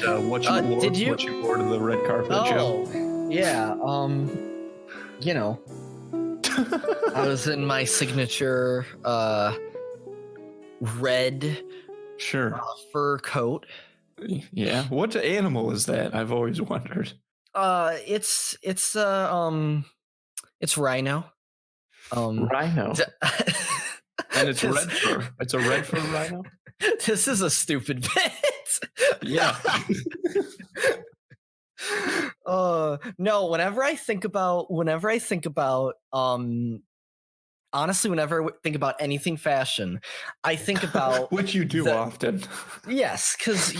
Did you? What you wore to the red carpet, Joe? Oh, yeah. You know, I was in my signature red Sure. fur coat. Yeah. What animal is that? I've always wondered. It's rhino. Rhino. And it's red fur. It's a red fur rhino. This is a stupid bit. Yeah. No, whenever I think about honestly, whenever I think about anything fashion, I think about which you do often. Yes, because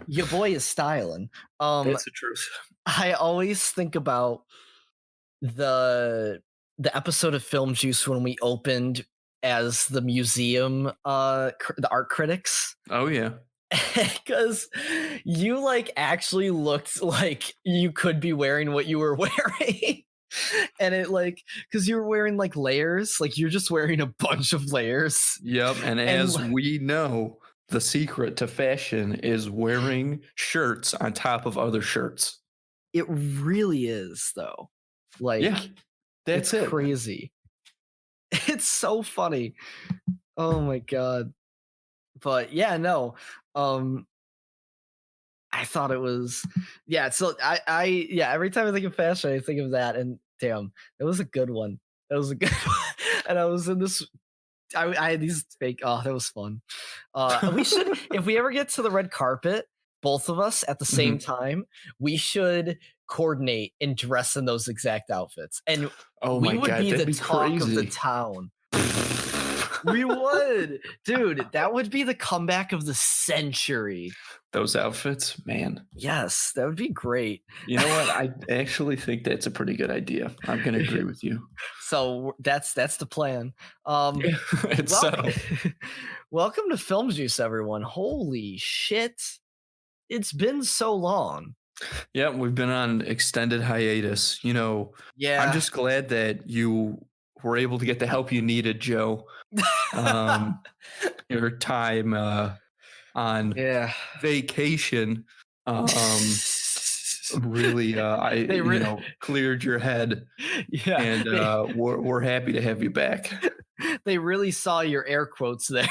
your boy is styling. That's the truth. I always think about the episode of Film Juice when we opened as the museum, the art critics. Oh yeah. Because you actually looked like you could be wearing what you were wearing. And it because you were wearing layers, you're just wearing a bunch of layers. Yep. And as we know, the secret to fashion is wearing shirts on top of other shirts. It really is, though. Yeah, that's it's crazy. It's so funny. Oh my god. But yeah, no. I thought it was so every time I think of fashion, I think of that, and damn, it was a good one. It was a good one. And I was in this I had these fake that was fun. We should if we ever get to the red carpet, both of us at the same time, we should coordinate and dress in those exact outfits. And we would be the talk of the town. We would, dude. That would be the comeback of the century. Those outfits, man. Yes, that would be great. You know what? I actually think that's a pretty good idea. I'm going to agree with you. So that's the plan. It's settled. Welcome to Film Juice, everyone. Holy shit. It's been so long. Yeah, we've been on extended hiatus. Yeah. I'm just glad that you were able to get the help you needed, Joe. Your time on vacation really cleared your head. Yeah. And we're happy to have you back. They really saw your air quotes there.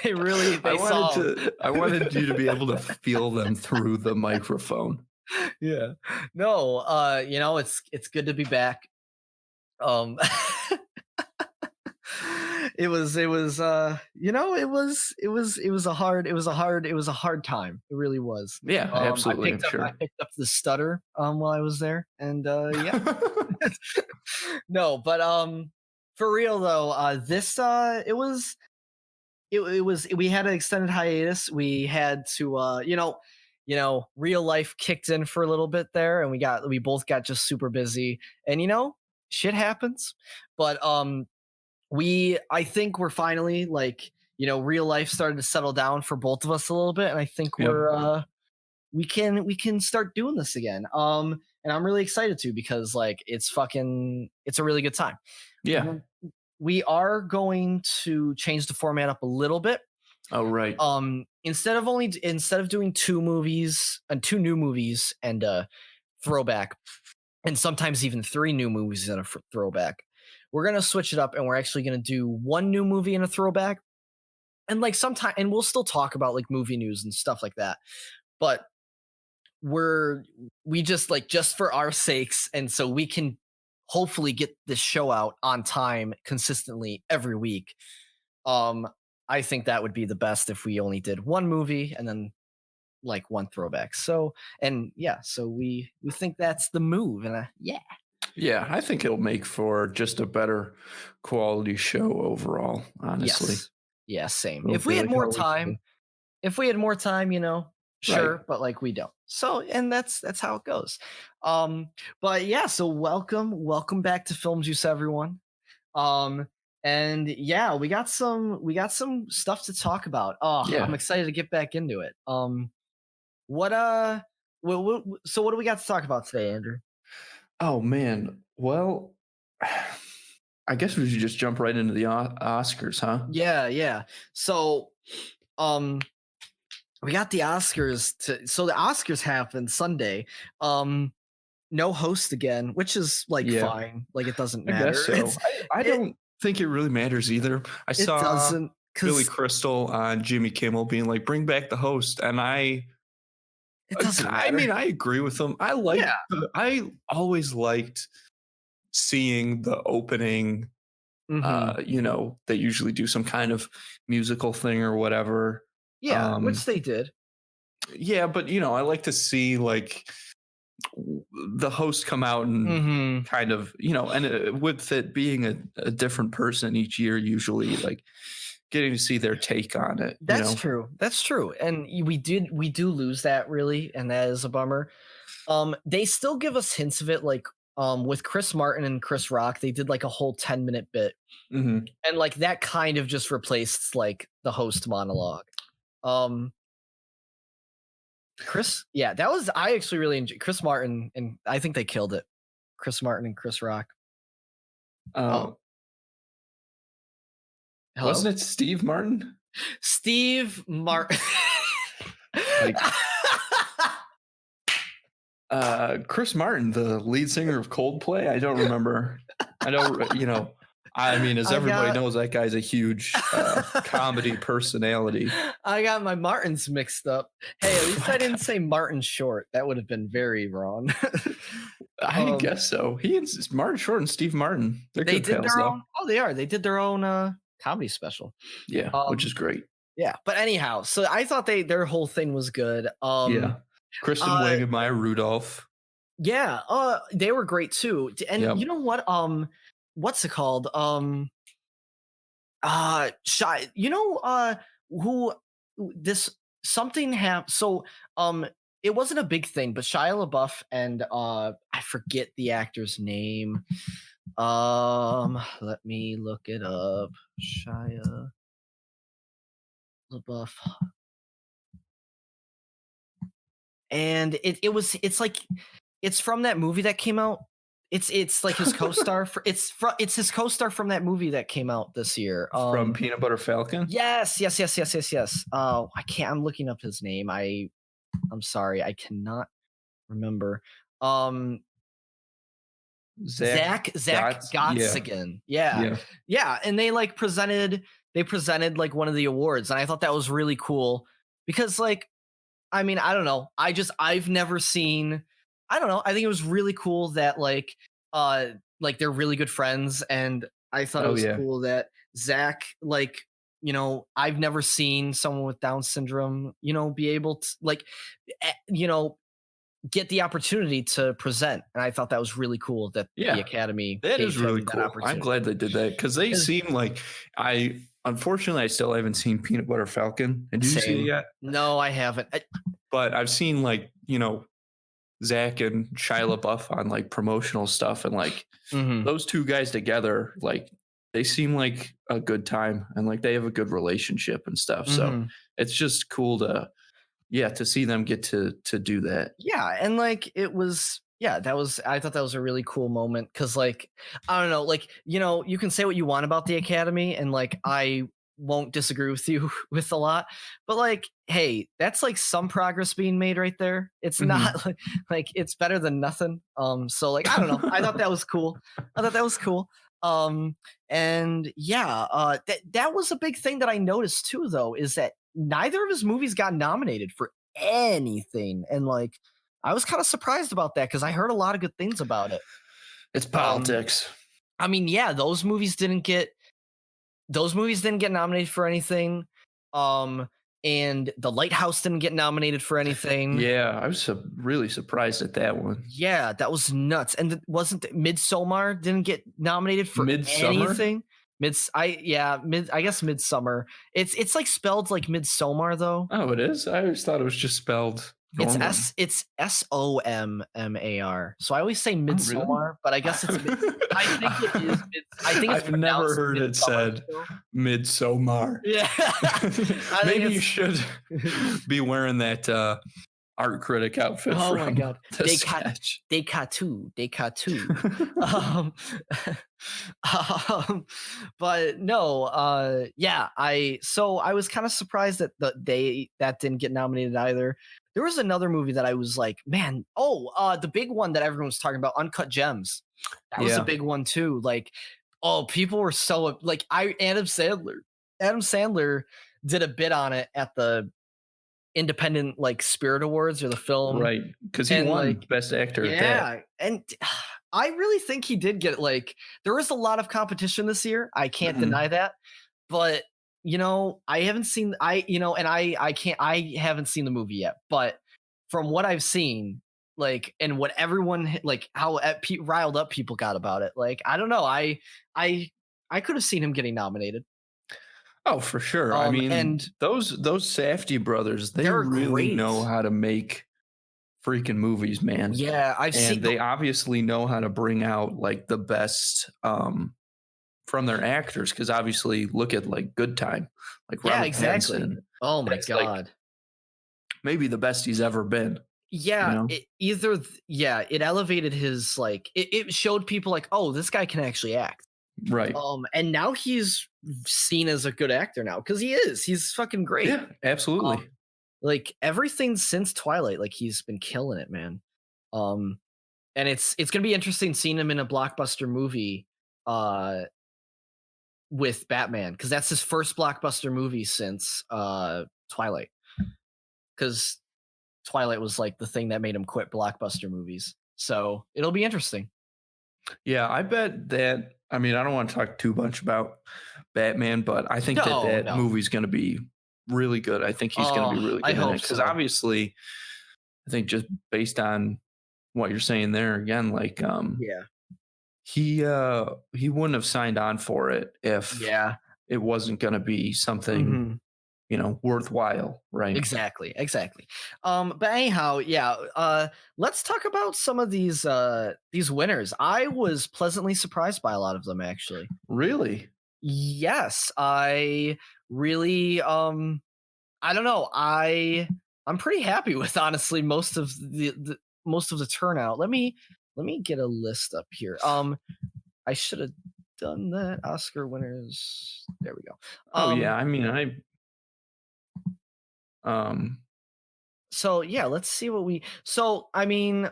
I wanted you to be able to feel them through the microphone. Yeah. No, it's good to be back. It was a hard time. It really was. Yeah, absolutely. I picked up the stutter while I was there, and yeah. No, but for real though, this we had an extended hiatus. We had to real life kicked in for a little bit there, and we both got just super busy, and shit happens. But I think we're finally real life started to settle down for both of us a little bit, and I think we can start doing this again. And I'm really excited to, because it's a really good time. Yeah. We are going to change the format up a little bit. Oh, right. Instead of doing two new movies and a throwback, and sometimes even three new movies and a throwback, we're going to switch it up, and we're actually going to do one new movie and a throwback. And and we'll still talk about movie news and stuff like that. But we just for our sakes, and so we can hopefully get this show out on time consistently every week. I think that would be the best if we only did one movie and then one throwback. So we think that's the move. And yeah, I think it'll make for just a better quality show overall, honestly. Yes. Yeah, same. If we had more time, sure, right. But we don't. So, and that's how it goes. But yeah, so welcome back to Film Juice, everyone. And yeah, we got some stuff to talk about. I'm excited to get back into it. So what do we got to talk about today, Andrew? Oh man, well, I guess we should just jump right into the Oscars, huh? Yeah. So, we got the Oscars so the Oscars happened Sunday. Um, no host again, which is like Yeah, fine. Like it doesn't I guess matter. so. I It don't think it really matters either. I it saw doesn't Billy because Crystal on Jimmy Kimmel being like, "Bring back the host," and it doesn't I matter. mean, I agree with him. Yeah. I always liked seeing the opening. Hmm. They usually do some kind of musical thing or whatever. Yeah, Um, which they did. yeah, but I like to see like the host come out and Hmm. kind of and with it being a different person each year, usually like getting to see their take on it. That's true. That's true. And we do lose that really, and that is a bummer. They still give us hints of it, like with Chris Martin and Chris Rock, they did like a whole 10-minute bit. Hmm. And like that kind of just replaced like the host monologue. Um Chris, yeah, that was I actually really enjoyed Chris Martin, and I think they killed it. Chris Martin and Chris Rock. Uh, Um, hello? wasn't it Steve Martin? Steve Martin. Like Chris Martin, the lead singer of Coldplay. I don't remember. I don't. I mean, as I everybody got knows, that guy's a huge comedy personality. I got my Martins mixed up. Hey, at least I didn't say Martin Short. That would have been very wrong. I um, guess so. He and Martin Short and Steve Martin, they're they good did pals, their though. own. Oh, they are. They did their own comedy special. Yeah, which Um, is great. yeah, but anyhow, so I thought their whole thing was good. Yeah, Kristen Uh, Wiig and Maya Rudolph. yeah, they were great too. And Yep. you know what? What's it called? Shy. Who this something happened. So, it wasn't a big thing, but Shia LaBeouf and I forget the actor's name. Let me look it up. Shia LaBeouf. And it's like it's from that movie that came out. It's like his co-star for it's his co-star from that movie that came out this year. From Peanut Butter Falcon. Yes, yes, yes, yes, yes, yes. Oh, I can't. I'm looking up his name. I'm sorry, I cannot remember. Um, Zach Zach Gotts. Yeah, Gottsigan. Yeah, yeah, yeah, and they presented like one of the awards, and I thought that was really cool because like I mean, I don't know. I've never seen I don't know. I think it was really cool that like they're really good friends, and I thought it oh was yeah, cool that Zach like I've never seen someone with Down syndrome, be able to like eh, you know get the opportunity to present, and I thought that was really cool that the yeah. Academy That is gave really him that cool. I'm opportunity. glad they did that because they 'Cause- seem like unfortunately, I still haven't seen Peanut Butter Falcon. And did you see it Same. yet? No, I haven't. But I've seen like Zach and Shia LaBeouf on like promotional stuff, and like Mhm, those two guys together, like they seem like a good time, and like they have a good relationship and stuff. So mhm. it's just cool to see them get to do that. Yeah, and like it was that was I thought that was a really cool moment because like I don't know, like you can say what you want about the Academy, and like I won't disagree with you with a lot, but like hey, that's like some progress being made right there. It's Mhm. not like it's better than nothing. So like I don't know, I thought that was cool. I thought that was cool. And yeah, that was a big thing that I noticed too, though, is that neither of his movies got nominated for anything. And like I was kind of surprised about that because I heard a lot of good things about it. It's Um, politics. I mean, yeah, those movies didn't get nominated for anything. Um, and The Lighthouse didn't get nominated for anything. Yeah, I was really surprised at that one. Yeah, that was nuts. And wasn't Midsommar didn't get nominated for Midsummer? anything? I guess Midsummer. It's like spelled like Midsommar though. Oh, it is? I always thought it was just spelled normally. It's Sommar. So I always say Oh, really? Midsommar, but I guess it's I think it is I think it's I've never pronounced heard it Midsummer said still. Midsommar. Yeah. I think Maybe you it's should be wearing that art critic outfit Oh my from god. the sketch. Descartes. Um, um, but no, yeah, I was kind of surprised that that didn't get nominated either. There was another movie that I was like, man, the big one that everyone was talking about, Uncut Gems. That was a Yeah, big one too. Like, oh, people were so like I Adam Sandler. Adam Sandler did a bit on it at the independent like Spirit Awards or the film, right. Because he and won like Best Actor at that. yeah, and I really think he did get like there was a lot of competition this year. I can't deny Mhm. that. But I haven't seen and I haven't seen the movie yet, but from what I've seen, like and what everyone like how riled up people got about it, like I don't know, I I could have seen him getting nominated. Oh, for sure. I mean, And those Safdie brothers, they they're really great. know how to make freaking movies, man. Yeah, I've And seen the they obviously know how to bring out like the best from their actors. Cause obviously look at like Good Time, like yeah, Robert exactly. Pattinson. Oh my That's like god. maybe the best he's ever been, you Yeah, know? it elevated his like it showed people like, oh, this guy can actually act. Right. And now he's seen as a good actor now because he is. He's fucking great. Yeah, Um, absolutely. like everything since Twilight, like he's been killing it, man. Um, and it's gonna be interesting seeing him in a blockbuster movie, uh, with Batman because that's his first blockbuster movie since Twilight. Because Twilight was like the thing that made him quit blockbuster movies. So it'll be interesting. Yeah, I bet that I mean, I don't want to talk too much about Batman, but I think that No, that no. movie's gonna be really good. I think he's gonna be Oh, really I good in hope it because so. obviously I think just based on what you're saying there again, like, Yeah. he wouldn't have signed on for it if Yeah. it wasn't gonna be something, Mhm. worthwhile, right? Exactly, exactly. But anyhow, yeah, let's talk about some of these winners. I was pleasantly surprised by a lot of them actually. Really? Yes, I really I don't know. I'm pretty happy with honestly most of the turnout. Let me get a list up here. I should have done that. Oscar winners. There we go. Oh, yeah, Um I mean, um so yeah, let's see what we so I mean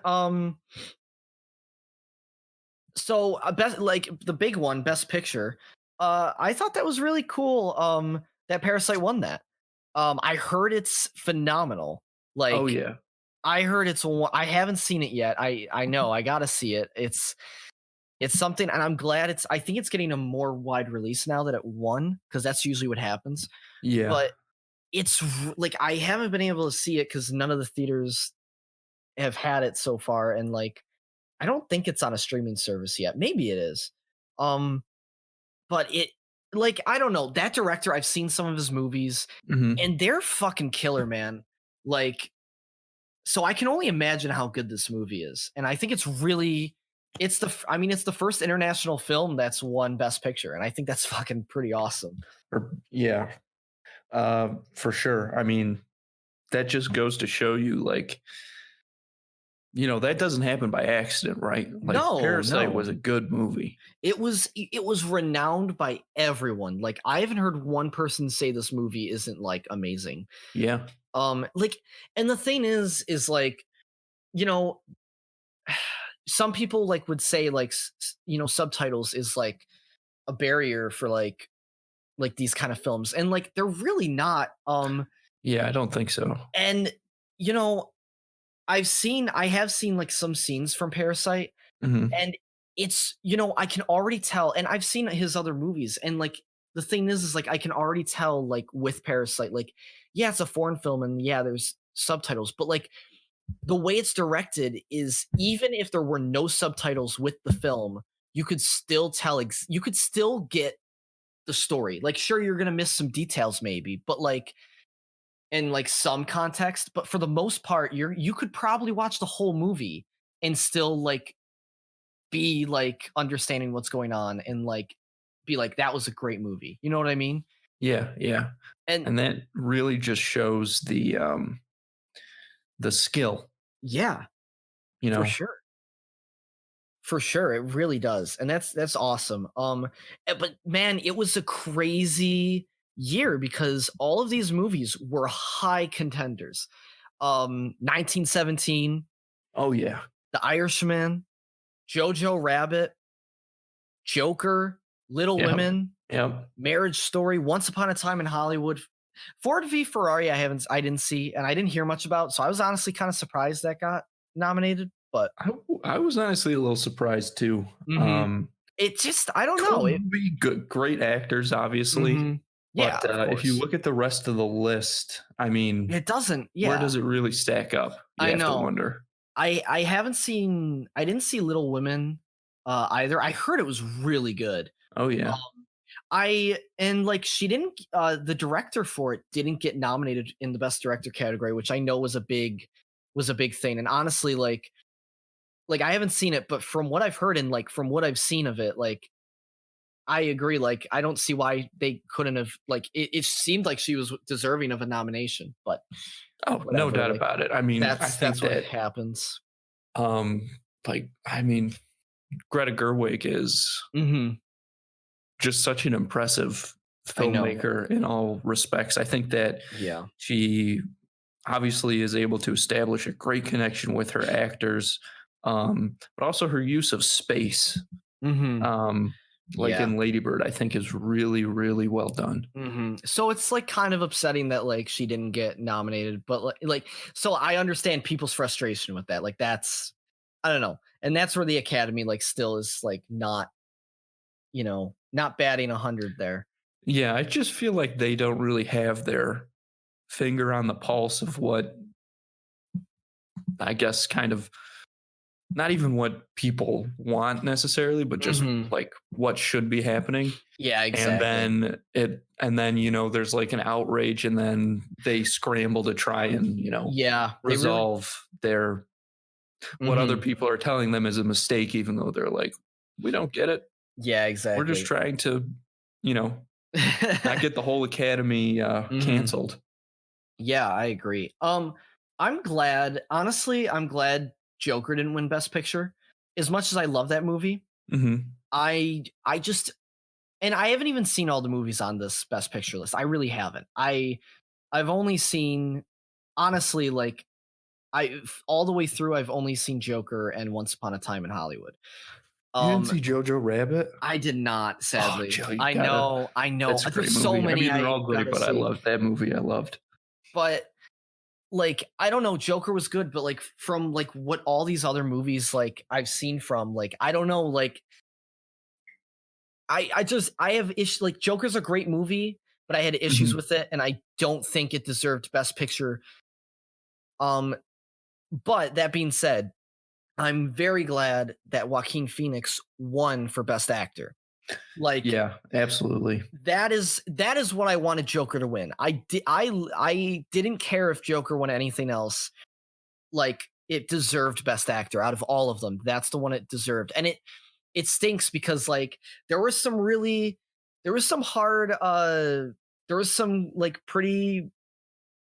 so best like the big one, best picture. I thought that was really cool that Parasite won that. I heard it's phenomenal. Oh, Like yeah. I heard I haven't seen it yet. I know I got to see it. It's something and I'm glad I think it's getting a more wide release now that it won cuz that's usually what happens. Yeah. But like I haven't been able to see it cuz none of the theaters have had it so far and like I don't think it's on a streaming service yet. Maybe it is. Um, but like I don't know. That director, I've seen some of his movies, Mhm. and they're fucking killer, man. Like, so I can only imagine how good this movie is, and I think it's really. I mean, it's the first international film that's won Best Picture, and I think that's fucking pretty awesome. Or yeah, for sure. I mean, that just goes to show you, like, that doesn't happen by accident, right? Like, No, Parasite no, was a good movie. it was renowned by everyone. Like, I haven't heard one person say this movie isn't like amazing. Yeah. Like, and the thing is like, you know, some people like would say like, subtitles is like a barrier for like these kind of films, and like they're really not. Yeah, I don't think so. And you know, I have seen like some scenes from Parasite, Mhm. and I can already tell, and I've seen his other movies, and like the thing is like I can already tell like with Parasite, like yeah, it's a foreign film, and yeah, there's subtitles, but like the way it's directed is even if there were no subtitles with the film, you could still tell you could still get the story. Like sure you're going to miss some details maybe, but like in like some context, but for the most part you could probably watch the whole movie and still like be like understanding what's going on and like be like that was a great movie. You know what I mean? Yeah, yeah. And And that really just shows the skill, Yeah, you for know. sure. For sure, it really does, and that's awesome. But man, it was a crazy year because all of these movies were high contenders. 1917, Oh yeah. The Irishman, Jojo Rabbit, Joker, Little Yep. Women, Yep. Marriage Story, Once Upon a Time in Hollywood. Ford v Ferrari, I didn't see, and I didn't hear much about. So I was honestly kind of surprised that got nominated. But I was honestly a little surprised too. mhm. It just, I don't Cool know. It movie, good, great actors, obviously. mhm. Yeah, But of if you course. look at the rest of the list, I mean, It doesn't. where Yeah, does it really stack up? You I have to know. wonder. I haven't seen. I didn't see Little Women either. I heard it was really good. Oh yeah. Um, I and like she didn't. The director for it didn't get nominated in the best director category, which I know was a big thing. And honestly, like I haven't seen it, but from what I've heard and like from what I've seen of it, like I agree. Like I don't see why they couldn't have. Like it seemed like she was deserving of a nomination, but Oh, no whatever. doubt Like about it. I mean, I think that's what that happens. um I mean, Greta Gerwig is Hmm. just such an impressive I know. filmmaker in all respects. I think that Yeah. she obviously is able to establish a great connection with her actors, but also her use of space, Mhm. um, like Yeah. in Lady Bird, I think is really, really well done. Mhm. So it's, like, kind of upsetting that, like, she didn't get nominated, but, so I understand people's frustration with that, like, that's I don't know, and that's where the Academy, like, still is, like, not, not batting 100 there. Yeah, I just feel like they don't really have their finger on the pulse of what I guess kind of not even what people want necessarily, but just Mhm. like what should be happening. Yeah, exactly. And then, there's like an outrage and then they scramble to try and, Yeah, they really resolve their what other Mhm. people are telling them is a mistake, even though they're like, we don't get it. Yeah, We're just exactly. trying to, you know, not get the whole academy Mhm. canceled. Yeah, I agree. I'm glad Joker didn't win Best Picture. As much as I love that movie, Hmm. I just and I haven't even seen all the movies on this Best Picture list. I really haven't. I've only seen honestly, like all the way through. I've only seen Joker and Once Upon a Time in Hollywood. You didn't Um, see Jojo Rabbit? I did not, Oh, sadly. Joe, you I gotta. know, I know. That's a great There's so movie. I many mean, they're I all great, gotta but I see, loved that movie. I loved. but like I don't know, Joker was good, but like from like what all these other movies like I've seen from, like I don't know, like I have issues. Like Joker's a great movie, but I had issues Mhm. with it, and I don't think it deserved Best Picture. Um, but that being said, I'm very glad that Joaquin Phoenix won for Best Actor. Like Yeah, absolutely. that is what I wanted Joker to win. I didn't care if Joker won anything else. Like it deserved Best Actor out of all of them. That's the one it deserved, and it stinks because like there was some really there was some hard there was some like pretty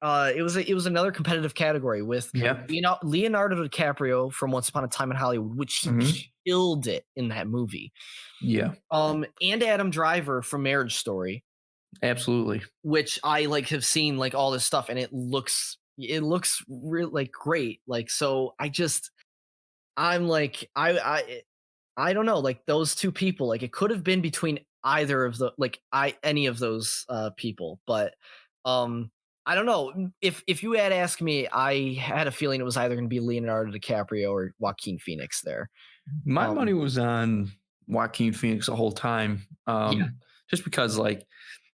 it was another competitive category with Yeah. Leonardo DiCaprio from Once Upon a Time in Hollywood, which he Mhm. killed it in that movie. Yeah, And Adam Driver from Marriage Story, absolutely. which I like have seen like all this stuff, and it looks real like great. Like so, I'm like I don't know, like those two people, like it could have been between either of the like I any of those people, but I don't know. If you had asked me, I had a feeling it was either going to be Leonardo DiCaprio or Joaquin Phoenix there. My money Um was on Joaquin Phoenix the whole time, yeah. just because, like,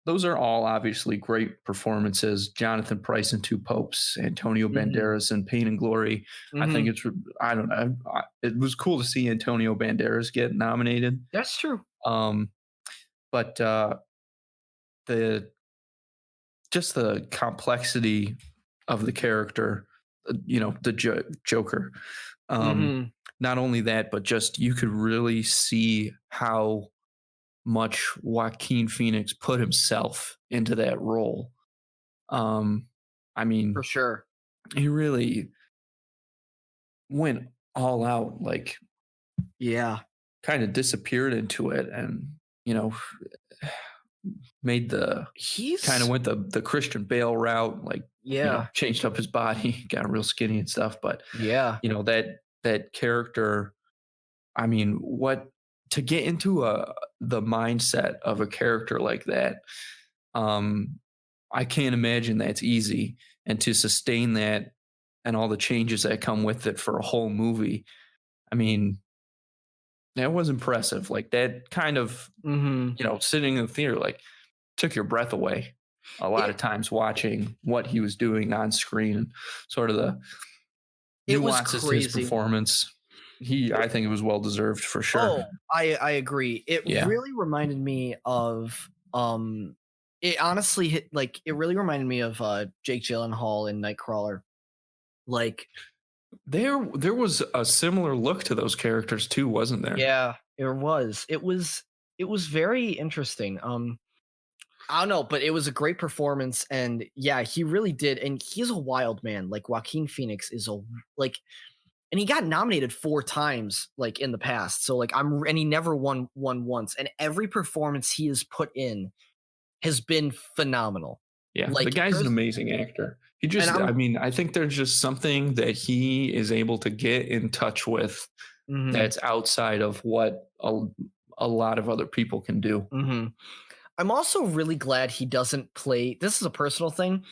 those are all obviously great performances. Jonathan Pryce in Two Popes, Antonio Mhm. Banderas in Pain and Glory. I think Mhm. it's I don't know. It was cool to see Antonio Banderas get nominated, That's true. um, but the just the complexity of the character, the Joker. Um, Mhm. Not only that, but just you could really see how much Joaquin Phoenix put himself into that role. Um, I For mean, sure. he really. went all out, like Yeah. kind of disappeared into it, and you know, made the kind of He's went the Christian Bale route, like yeah. changed up his body, got real skinny and stuff. But Yeah. that character, I mean, what to get into the mindset of a character like that, um, I can't imagine that's easy, and to sustain that and all the changes that come with it for a whole movie. I mean, that was impressive. Like that kind of, Mhm. sitting in the theater, like took your breath away a lot It of times watching what he was doing on screen and sort of the it was nuances to his crazy. performance. I think it was well deserved for sure. Oh, I agree. It Yeah. really reminded me of, it honestly it really reminded me of, Jake Gyllenhaal in Nightcrawler. Like There was a similar look to those characters too, wasn't there? yeah, it was. It was very interesting. I don't know, but it was a great performance, and yeah, he really did, and he's a wild man. Like Joaquin Phoenix is like, and he got nominated 4 times, like in the past. So like and he never won once, and every performance he has put in has been phenomenal. Yeah, the Like guy's an there's, amazing actor. and I I'm, mean, I think there's just something that he is able to get in touch with mhm, that's outside of what a lot of other people can do. mhm. I'm also really glad he doesn't play. This is a personal thing,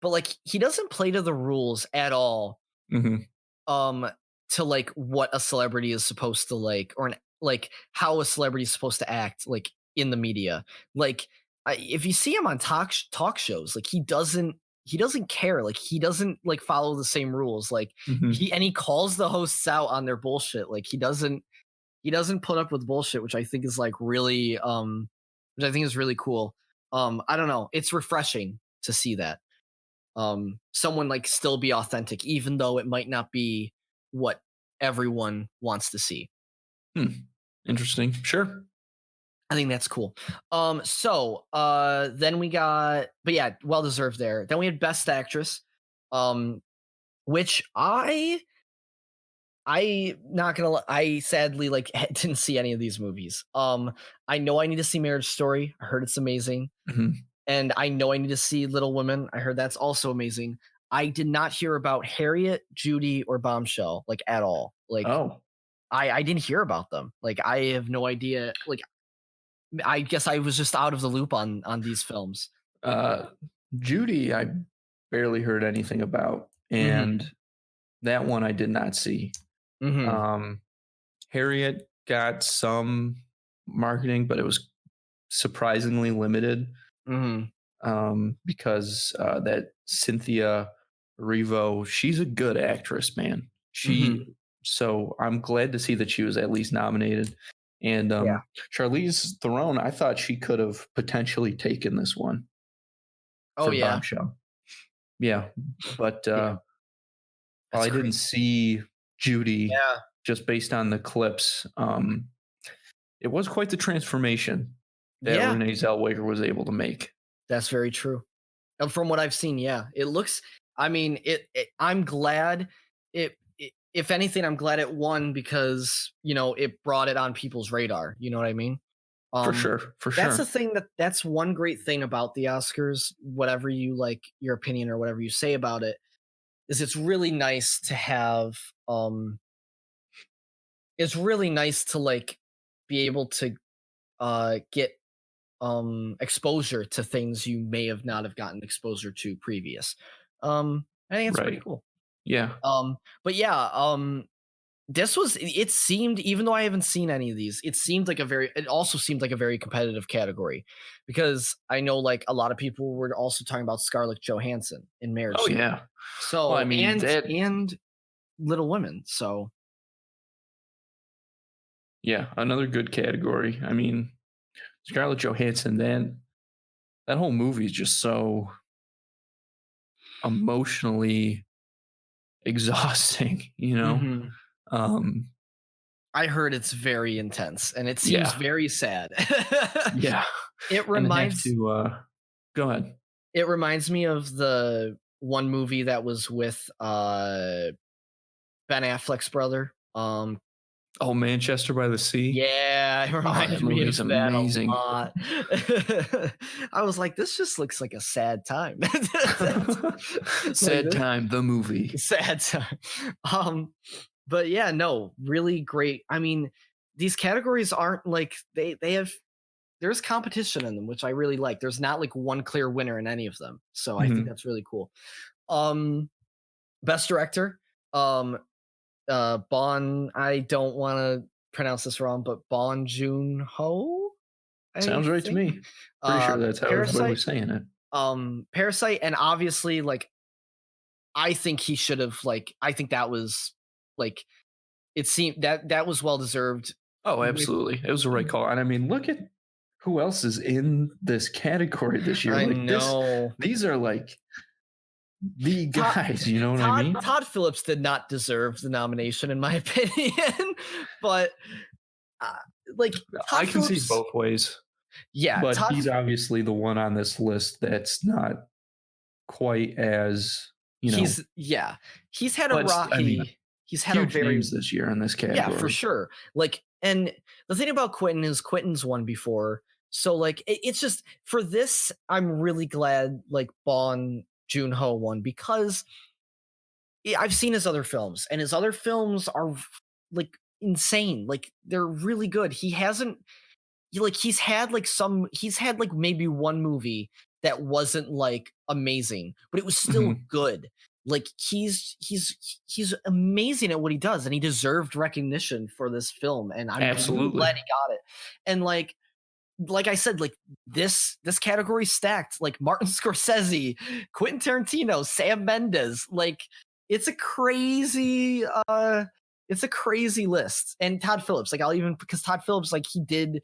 but like he doesn't play to the rules at all, Hmm. um to like what a celebrity is supposed to like, or like how a celebrity is supposed to act like in the media. Like if you see him on talk shows, like he doesn't care, like he doesn't like follow the same rules, like Hmm. he calls the hosts out on their bullshit. Like he doesn't put up with bullshit, which I think is like really which I think is really cool. I don't know, it's refreshing to see that someone like still be authentic even though it might not be what everyone wants to see. Hmm. Interesting. Sure. I think that's cool. Then we got, but yeah, well deserved there. Then we had best actress, um which I not gonna I sadly like didn't see any of these movies. I know I need to see Marriage Story. I heard it's amazing. Hmm. And I know I need to see Little Women. I heard that's also amazing. I did not hear about Harriet, Judy, or Bombshell like at all. Like Oh, I didn't hear about them. Like I have no idea. Like I guess I was just out of the loop on these films. uh, Judy, I barely heard anything about, Mhm. and that one I did not see. Mhm. Um, Harriet got some marketing, but it was surprisingly limited, Mhm. because that Cynthia Revo, she's a good actress, man. Mhm. So I'm glad to see that she was at least nominated. And Yeah. Charlize Theron, I thought she could have potentially taken this one Oh for yeah. Bombshell. Yeah, but Yeah. while That's I didn't crazy. see Judy Yeah. just based on the clips, it was quite the transformation that Yeah. Renee Zellweger was able to make. That's very true. And from what I've seen, yeah, it looks. I mean, I'm glad if anything, I'm glad it won because it brought it on people's radar. You know what I mean? For Um, sure, for that's the sure. thing that's one great thing about the Oscars. Whatever you like, your opinion or whatever you say about it, is it's really nice to have. It's really nice to like be able to get exposure to things you may have not have gotten exposure to previous. I think it's pretty Right. cool. Yeah. But yeah, this was it seemed, even though I haven't seen any of these, it also seemed like a very competitive category because I know like a lot of people were also talking about Scarlett Johansson in Marriage Oh, Story. yeah. Well, I So mean, and Little Women. So yeah, another good category. I mean, Scarlett Johansson, that whole movie is just so emotionally exhausting, you know? mhm. Um, I heard it's very intense and it seems yeah, very sad. yeah. it And to have reminds to, go ahead. It reminds me of the one movie that was with, Ben Affleck's brother. Oh, Manchester by the Sea. Yeah, it Oh, that reminded me movie's of that a amazing. lot. I was like, this just looks like a sad time. Like Sad this Time, the movie. sad time. Um, but yeah, no, really great. I mean, these categories aren't like they have there's competition in them, which I really like. There's not like one clear winner in any of them. So I think Mhm. that's really cool. Um, best director, um, Bon, I don't want to pronounce this wrong, but Bon Joon Ho, I Sounds right to think. me. Pretty sure that's how everybody Parasite, was saying it. Parasite, and obviously, like, I think he should have, like, I think that was, like, it seemed that was well deserved. Oh, With, absolutely. It was the right call. And I mean, look at who else is in this category this year. I Like this, know these are like the Todd, guys, you know what I mean? Todd Phillips did not deserve the nomination, in my opinion, but uh, like I Todd can see Phillips, both ways, yeah, but Todd. he's obviously the one on this list that's not quite as, you know, Yeah, he's had a but I mean, rocky. He's had a huge very names this year in this yeah, for category. sure. Like, and the thing about Quentin is Quentin's won before, so like it's just for this, I'm really glad like Bon Joon Ho won because I've seen his other films, and his other films are like insane. Like they're really good. He's had like maybe one movie that wasn't like amazing, but it was still Mhm. good. Like he's amazing at what he does, and he deserved recognition for this film, and I'm really Absolutely. glad he got it. And like I said, like this category stacked. Like Martin Scorsese, Quentin Tarantino, Sam Mendes. Like it's a crazy it's a crazy list. And Todd Phillips, like I'll even because Todd Phillips, like he did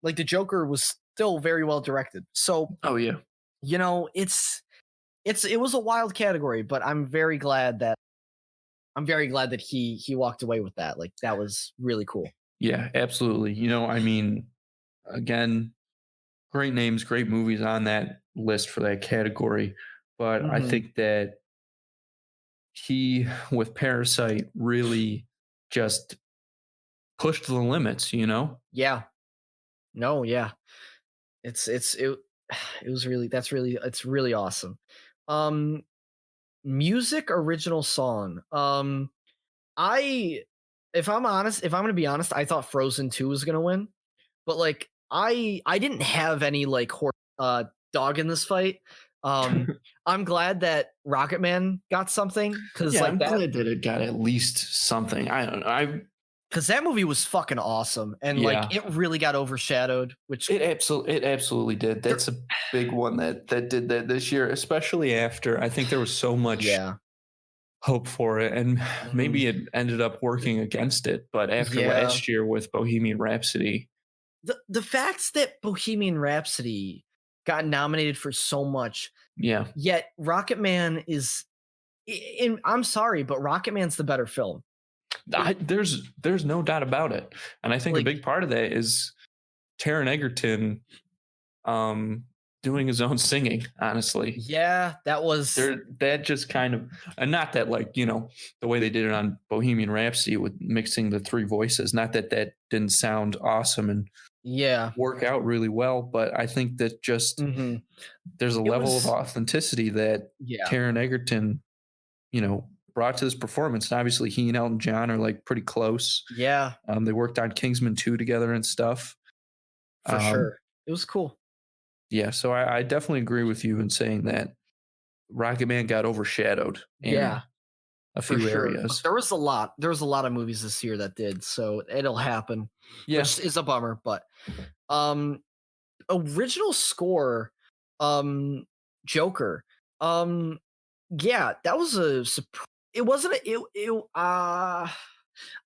like the Joker was still very well directed. So, Oh yeah. you know, it was a wild category, but I'm very glad that he walked away with that. Like that was really cool. Yeah, absolutely. You know, I mean, again, great names, great movies on that list for that category. But I Mhm. think that he, with Parasite, really just pushed the limits, you know? Yeah. No, yeah. It it was really it's really awesome. Um music original song. I if I'm honest, if I'm going to be honest, I thought Frozen 2 was going to win, but like I didn't have any like dog in this fight. Um I'm glad that Rocket Man got something cuz Yeah, like I'm glad that it got at least something. I don't know. that movie was fucking awesome and like Yeah, it really got overshadowed, which it absolutely did. there That's a big one that did that this year, especially after I think there was so much yeah. hope for it, and Mhm. maybe it ended up working against it. But after Yeah. last year with Bohemian Rhapsody, The fact that Bohemian Rhapsody got nominated for so much, yeah, yet Rocket Man is in I'm sorry, but Rocket Man's the better film. It there's no doubt about it, and I think a like big part of that is Taron Egerton um, doing his own singing. Honestly, yeah, that was there that just kind of, and not that like, you know, the way they did it on Bohemian Rhapsody with mixing the three voices. Not that that didn't sound awesome and yeah. work out really well, but I think that just Mhm. there's a It level of was authenticity that yeah. Taron Egerton, you know, brought to this performance. And obviously, he and Elton John are like pretty close. Yeah, They worked on Kingsman 2 together and stuff. for Um, sure. It was cool. yeah, so I definitely agree with you in saying that Rocket Man got overshadowed Yeah, in a for few sure. But areas. there was a lot of movies this year that did, so it'll happen, Yeah. which is a bummer, but um original score, um Joker. Um yeah, that was it wasn't a,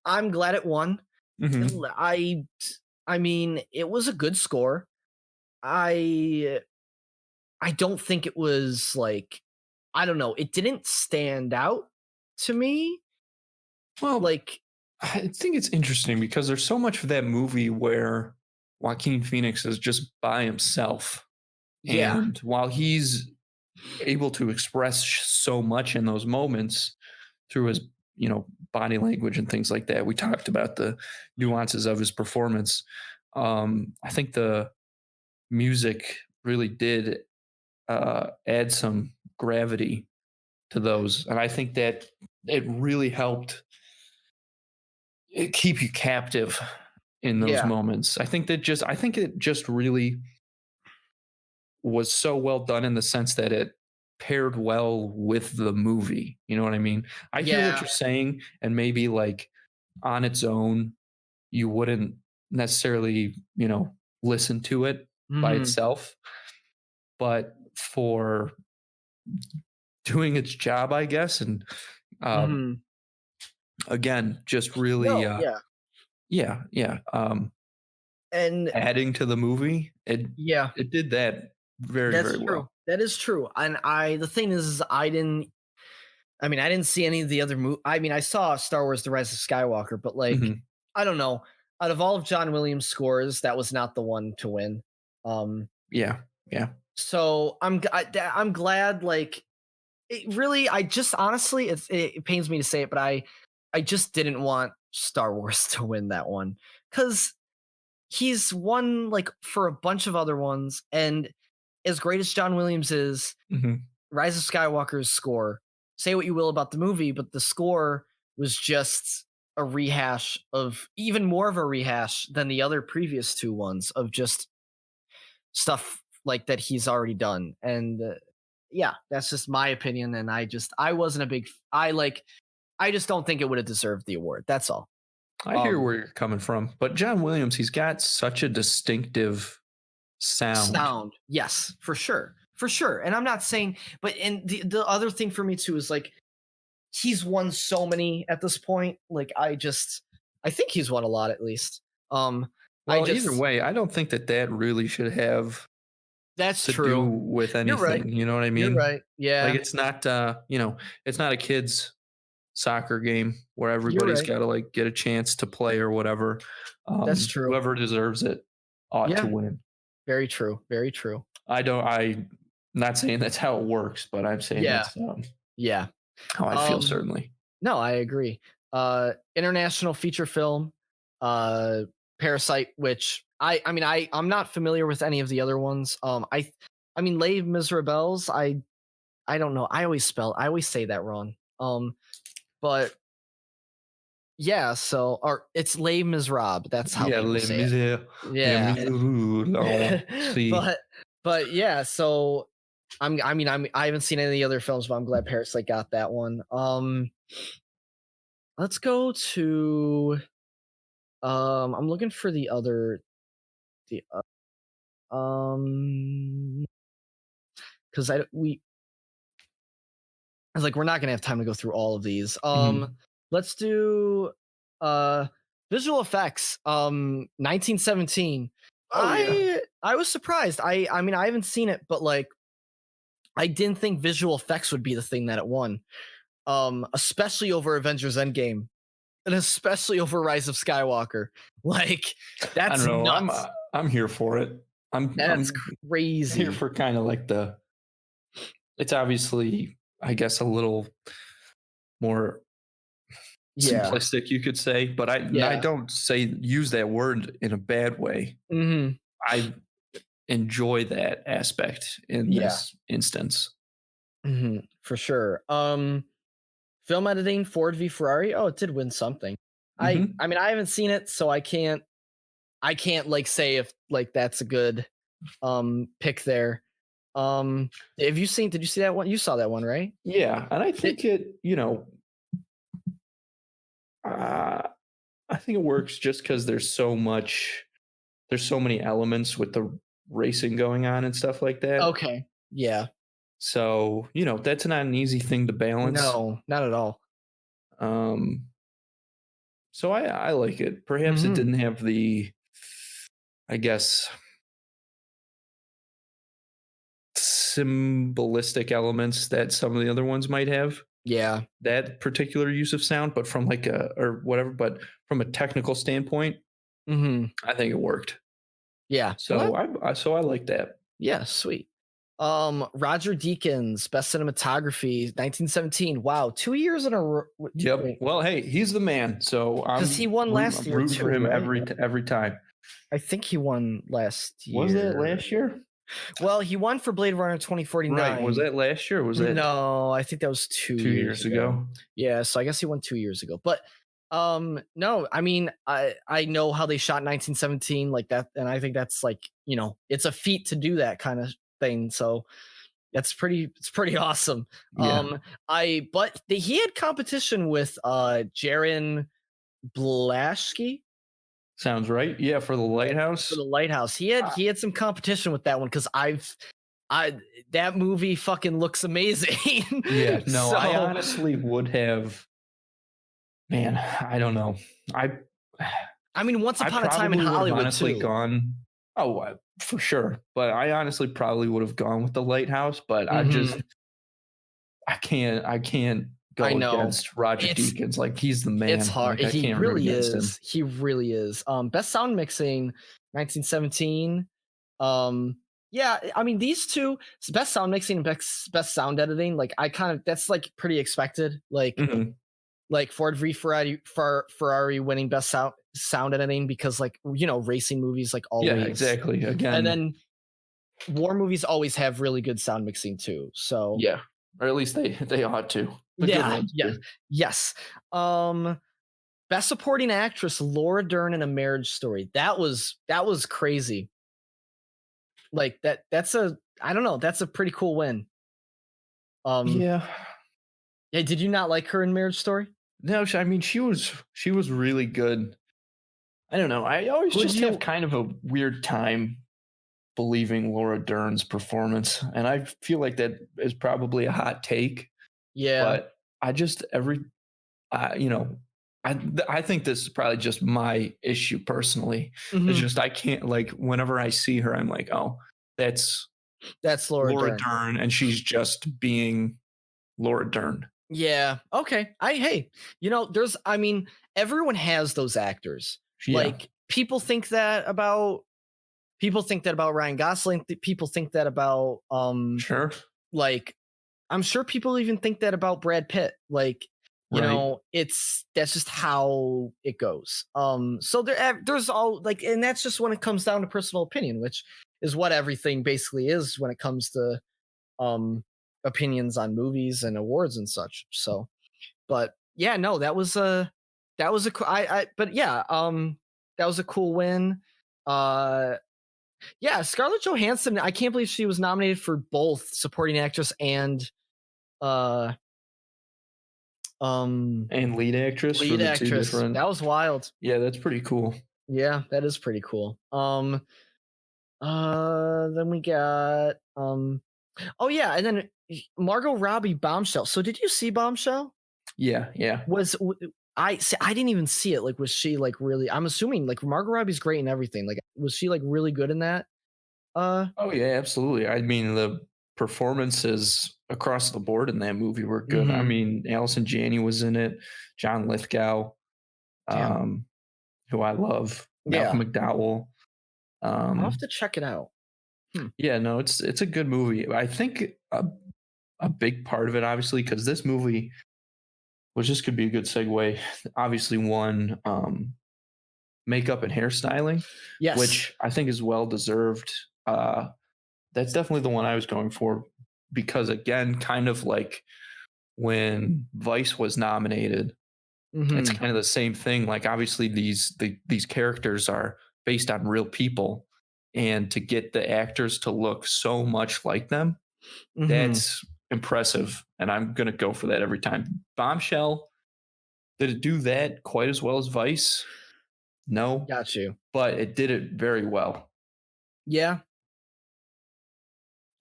I'm glad it won. Hmm. I mean, it was a good score. I I don't think it was like I don't know, it didn't stand out to me. Well, Like I think it's interesting because there's so much of that movie where Joaquin Phoenix is just by himself. yeah. And while he's able to express so much in those moments through his, body language and things like that. We talked about the nuances of his performance. I think the music really did add some gravity to those, and I think that it really helped keep you captive in those Yeah. moments. I think it just really was so well done in the sense that it paired well with the movie. You know what I mean? I hear what Yeah. you're saying, and maybe like on its own, you wouldn't necessarily, listen to it by Mhm. itself. But for doing its job, I guess, and uh, Mhm. again, just really, No, yeah. yeah, yeah, And adding to the movie, yeah, it did that very, that's very true. well. That is true. And the thing is I didn't see any of the other I mean, I saw Star Wars: The Rise of Skywalker, but like, Mhm. I don't know. Out of all of John Williams' scores, that was not the one to win. Um, Yeah, yeah. so I'm glad. Like, it really, I just honestly, it pains me to say it, but I just didn't want Star Wars to win that one because he's won like for a bunch of other ones, and as great as John Williams is, Mhm. Rise of Skywalker's score. Say what you will about the movie, but the score was just a rehash of even more of a rehash than the other previous two ones of just stuff like that he's already done. And yeah, that's just my opinion. And I wasn't a big I just don't think it would have deserved the award. That's all. I hear Um where you're coming from, but John Williams, he's got such a distinctive sound. Sound, yes, for sure, for sure. And I'm not saying, but and the other thing for me too is like he's won so many at this point. Like I think he's won a lot at least. I Well, either just way, I don't think that that really should have That's to do true. with You're right. anything, you know what I You're mean? right. Like, Yeah, it's not a kid's soccer game where you're everybody's right. gotta, like, get a chance to play or whatever. That's true. Whoever deserves it ought to Yeah, win. very true. Very true. I'm not saying that's how it works, but I'm saying Yeah, that's, yeah. how I feel Um, certainly. no, I agree. International feature film, uh, Parasite, which I mean I'm not familiar with any of the other ones. I mean Les Miserables. I don't know. I always say that wrong. But yeah, so or it's Les Miserables. That's how Yeah, people Les say it. Miserables, Les Yeah. Miserables, si. but yeah, so I haven't seen any of the other films, but I'm glad Parasite got that one. Let's go to I'm looking for the because I was like, we're not gonna have time to go through all of these. Mhm. Let's do uh visual effects. 1917. Oh, yeah. I was surprised. I mean I haven't seen it, but like I didn't think visual effects would be the thing that it won. Especially over Avengers Endgame and especially over Rise of Skywalker. Like I don't that's know, nuts. I'm here for it. That's I'm here crazy. for kinda like it's obviously, I guess, a little more Yeah. simplistic, you could say, but I Yeah. don't say use that word in a bad way. Mhm. I enjoy that aspect in Yeah. this instance. Mhm. For sure. Film editing, Ford v Ferrari. Oh, it did win something. Mhm. I mean, I haven't seen it, so I can't like say if like that's a good pick there. Have you seen did you see that one? You saw that one, right? Yeah, and I It think uh, I think it works just because there's so many elements with the racing going on and stuff like that. okay. Yeah. So, that's not an easy thing to balance. No, not at all. Um, so I like it. Perhaps it Mhm. didn't have the, I guess, symbolistic elements that some of the other ones might have. Yeah. That particular use of sound, but from like a or whatever, but from a technical standpoint, Mhm. I think it worked. Yeah. Well, So I like that. yeah, sweet. Roger Deakins, best cinematography, 1917. Wow, 2 years in a row. Yep. Wait, Well, hey, he's the man, so because he won last I'm year rooting for too, him right? every time. I think he won last Was that year. last year? Well, he won for Blade Runner Right. Was 2049. that last year? Or was that No, I think that was 2 2 years years ago. ago? Yeah, so I guess he won 2 years ago. But no, I mean, I know how they shot 1917 like that, and I think that's like, it's a feat to do that kind of thing. So it's pretty awesome. Yeah. He had competition with Jaron Blashki Sounds right. Yeah, for the for lighthouse. the Lighthouse. Uh, He had some competition with that one because I that movie fucking looks amazing. yeah, no, I So honestly would have, man, I don't know. I I mean, Once I Upon a Time in probably would have Hollywood honestly too. gone, oh, for sure, but I honestly probably would have gone with the lighthouse, but Mhm. I can't I go know. against Roger It's Deakins, like, he's the it's man, hard. like, I He can't root really against him. is. He really is. Best sound mixing, 1917. Um, yeah, I mean these two, best sound mixing and best sound editing. Like I kind of that's like pretty expected. Mhm. Like Ford v Ferrari winning best sound editing because like racing movies like Yeah, always, exactly, and again, then war movies always have really good sound mixing too. So yeah, or at least they ought to. The good yeah, ones yeah, do. yes. Um, Best supporting actress Laura Dern in A Marriage Story. That was crazy. Like that's a I don't know, that's a pretty cool win. Um Yeah. yeah, did you not like her in Marriage Story? No, I mean, she was really good. I don't know, I always Who did just have you kind of a weird time believing Laura Dern's performance, and I feel like that is probably a hot take, Yeah. but I just you know, I think this is probably just my issue personally. It's Mhm. just I can't, like, whenever I see her, I'm like, oh, that's That's Laura Laura Dern. Dern, and she's just being Laura Dern. Yeah. Okay. There's I mean, everyone has those actors. Yeah, Like people think that about Ryan Gosling, people think that about sure, like I'm sure people even think that about Brad Pitt. Like, right. that's just how it goes. So there's all like, and that's just when it comes down to personal opinion, which is what everything basically is when it comes to um opinions on movies and awards and such. So, but yeah, no, that was a cool, but yeah, that was a cool win. Uh, yeah, Scarlett Johansson. I can't believe she was nominated for both supporting actress and uh um And lead actress for lead the 2 actress. different. That was wild. Yeah, that's pretty cool. Yeah, that is pretty cool. Then we got oh yeah, and then Margot Robbie Bombshell. So did you see Bombshell? Yeah, yeah. Was I see, I didn't even see it. Like was she like really I'm assuming like Margot Robbie's great in everything. Like was she like really good in that? Uh Oh, yeah, absolutely. I mean, the performances across the board in that movie were good. I mhm. mean, Allison Janney was in it, John Lithgow, Damn. um, who I love, Yeah. Malcolm McDowell. I'll have Um, to check it out. Hmm. yeah, no, it's a good movie. I think a big part of it, obviously, because this movie, which this could be a good segue, obviously won makeup and hairstyling, Yes. which I think is well deserved. That's definitely the one I was going for because, again, kind of like when Vice was nominated, it's Mhm. kind of the same thing. Like, obviously, these characters are based on real people, and to get the actors to look so much like them, Mhm. that's impressive. And I'm gonna go for that every time. Bombshell, did it do that quite as well as Vice? No, Got you. but it did it very well. Yeah.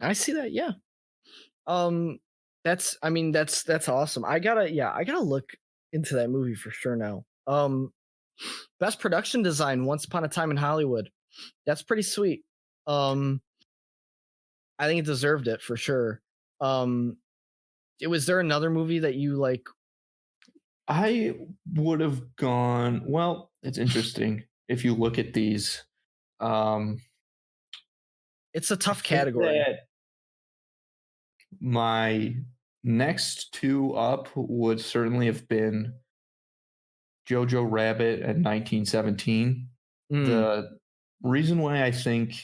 I see that. Yeah. Um, that's awesome. I gotta look into that movie for sure now. Best production design, Once Upon a Time in Hollywood. That's pretty sweet. Um, I think it deserved it for sure. Um, was there another movie that you like? I would have gone. Well, it's interesting if you look at these. Um, It's a I tough think category. that My next two up would certainly have been Jojo Rabbit and 1917. Mm, The reason why I think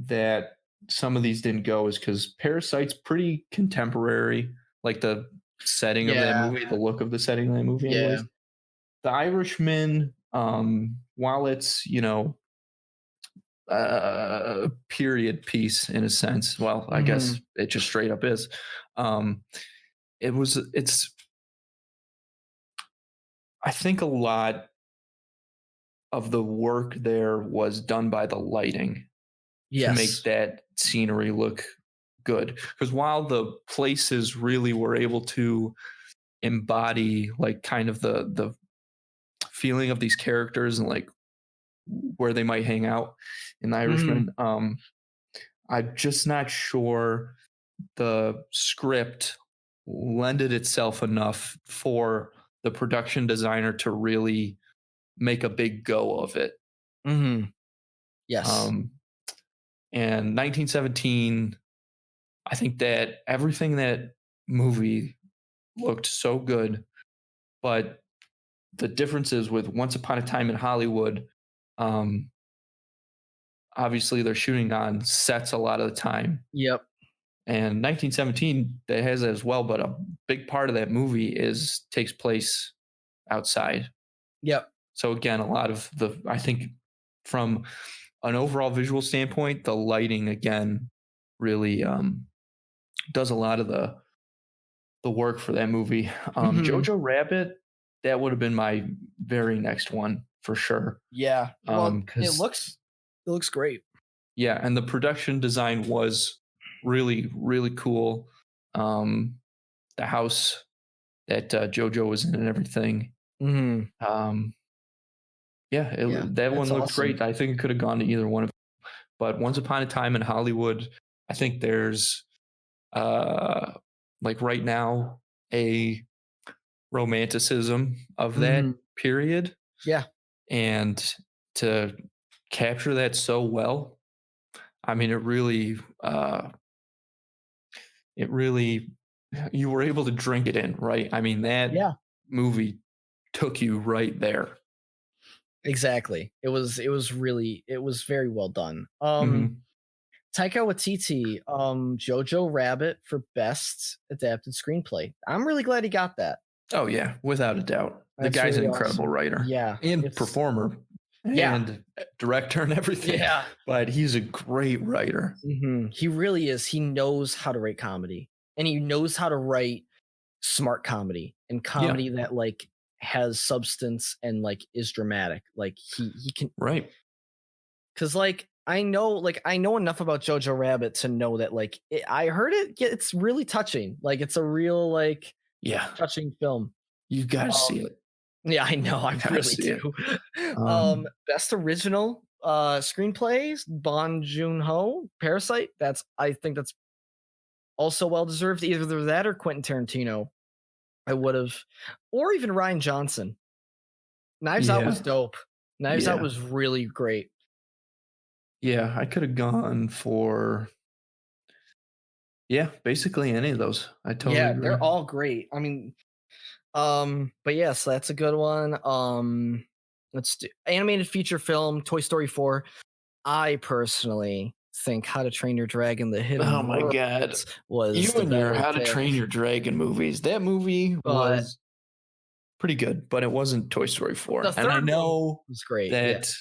that some of these didn't go is because Parasite's pretty contemporary, like the setting of that yeah, movie, the look of the setting of that movie, yeah. anyways. The Irishman, while it's, a period piece in a sense, well, I guess Mhm. it just straight up is. Um, it's, I think a lot of the work there was done by the lighting to make Yes. that scenery look good. Because while the places really were able to embody like kind of the feeling of these characters and like where they might hang out in the Mhm. Irishman, I'm just not sure the script lended itself enough for the production designer to really make a big go of it. Mhm. Yes. Um, and 1917, I think that everything that movie looked so good, but the differences with Once Upon a Time in Hollywood, um, obviously they're shooting on sets a lot of the time. Yep. And 1917 that has it as well, but a big part of that movie is takes place outside. Yep. So again, a lot of the I think from an overall visual standpoint, the lighting again really does a lot of the work for that movie. Mhm. Jojo Rabbit, that would have been my very next one for sure. Yeah. Well, Because it looks great. yeah, and the production design was really really cool. Um, the house that JoJo was in and everything. Mhm. Um, yeah, Yeah. that That's one looked awesome. great. I think it could have gone to either one of. But Once Upon a Time in Hollywood, I think there's uh, like right now a romanticism of that Mhm. period, Yeah. and to capture that so well, I mean, it really, you were able to drink it in, right? I mean, that Yeah. movie took you right there. Exactly. It was very well done. Mhm. Taika Waititi, Jojo Rabbit for best adapted screenplay. I'm really glad he got that. Oh yeah, without a doubt. The That's guy's an really incredible awesome. writer Yeah. and It's performer yeah. and director and everything, Yeah. but he's a great writer. Mhm. He really is. He knows how to write comedy, and he knows how to write smart comedy and Yeah, comedy that, like, has substance and, like, is dramatic. Like, he can right. 'cause, like, I know enough about Jojo Rabbit to know that, like, I heard it's really touching. Like, it's a real, like, Yeah, touching film. you gotta see Um, it. yeah, I know, I Gotta really see it. do. Um, Best original, screenplays, Bong Joon-ho, Parasite. I think that's also well deserved. Either that or Quentin Tarantino. I would've or even Ryan Johnson. Knives Out yeah, was dope. Knives Out yeah, was really great. yeah. I could have gone for yeah, basically any of those. I totally Yeah, agree. they're all great. I mean, but yes, that's a good one. Let's do animated feature film, Toy Story 4. I personally think How to Train Your Dragon: The Oh Hidden my World god, was you the and your better How to pick, Train Your Dragon movies. That movie but was pretty good, but it wasn't Toy Story the 4. And I 3rd one know was great, yeah. that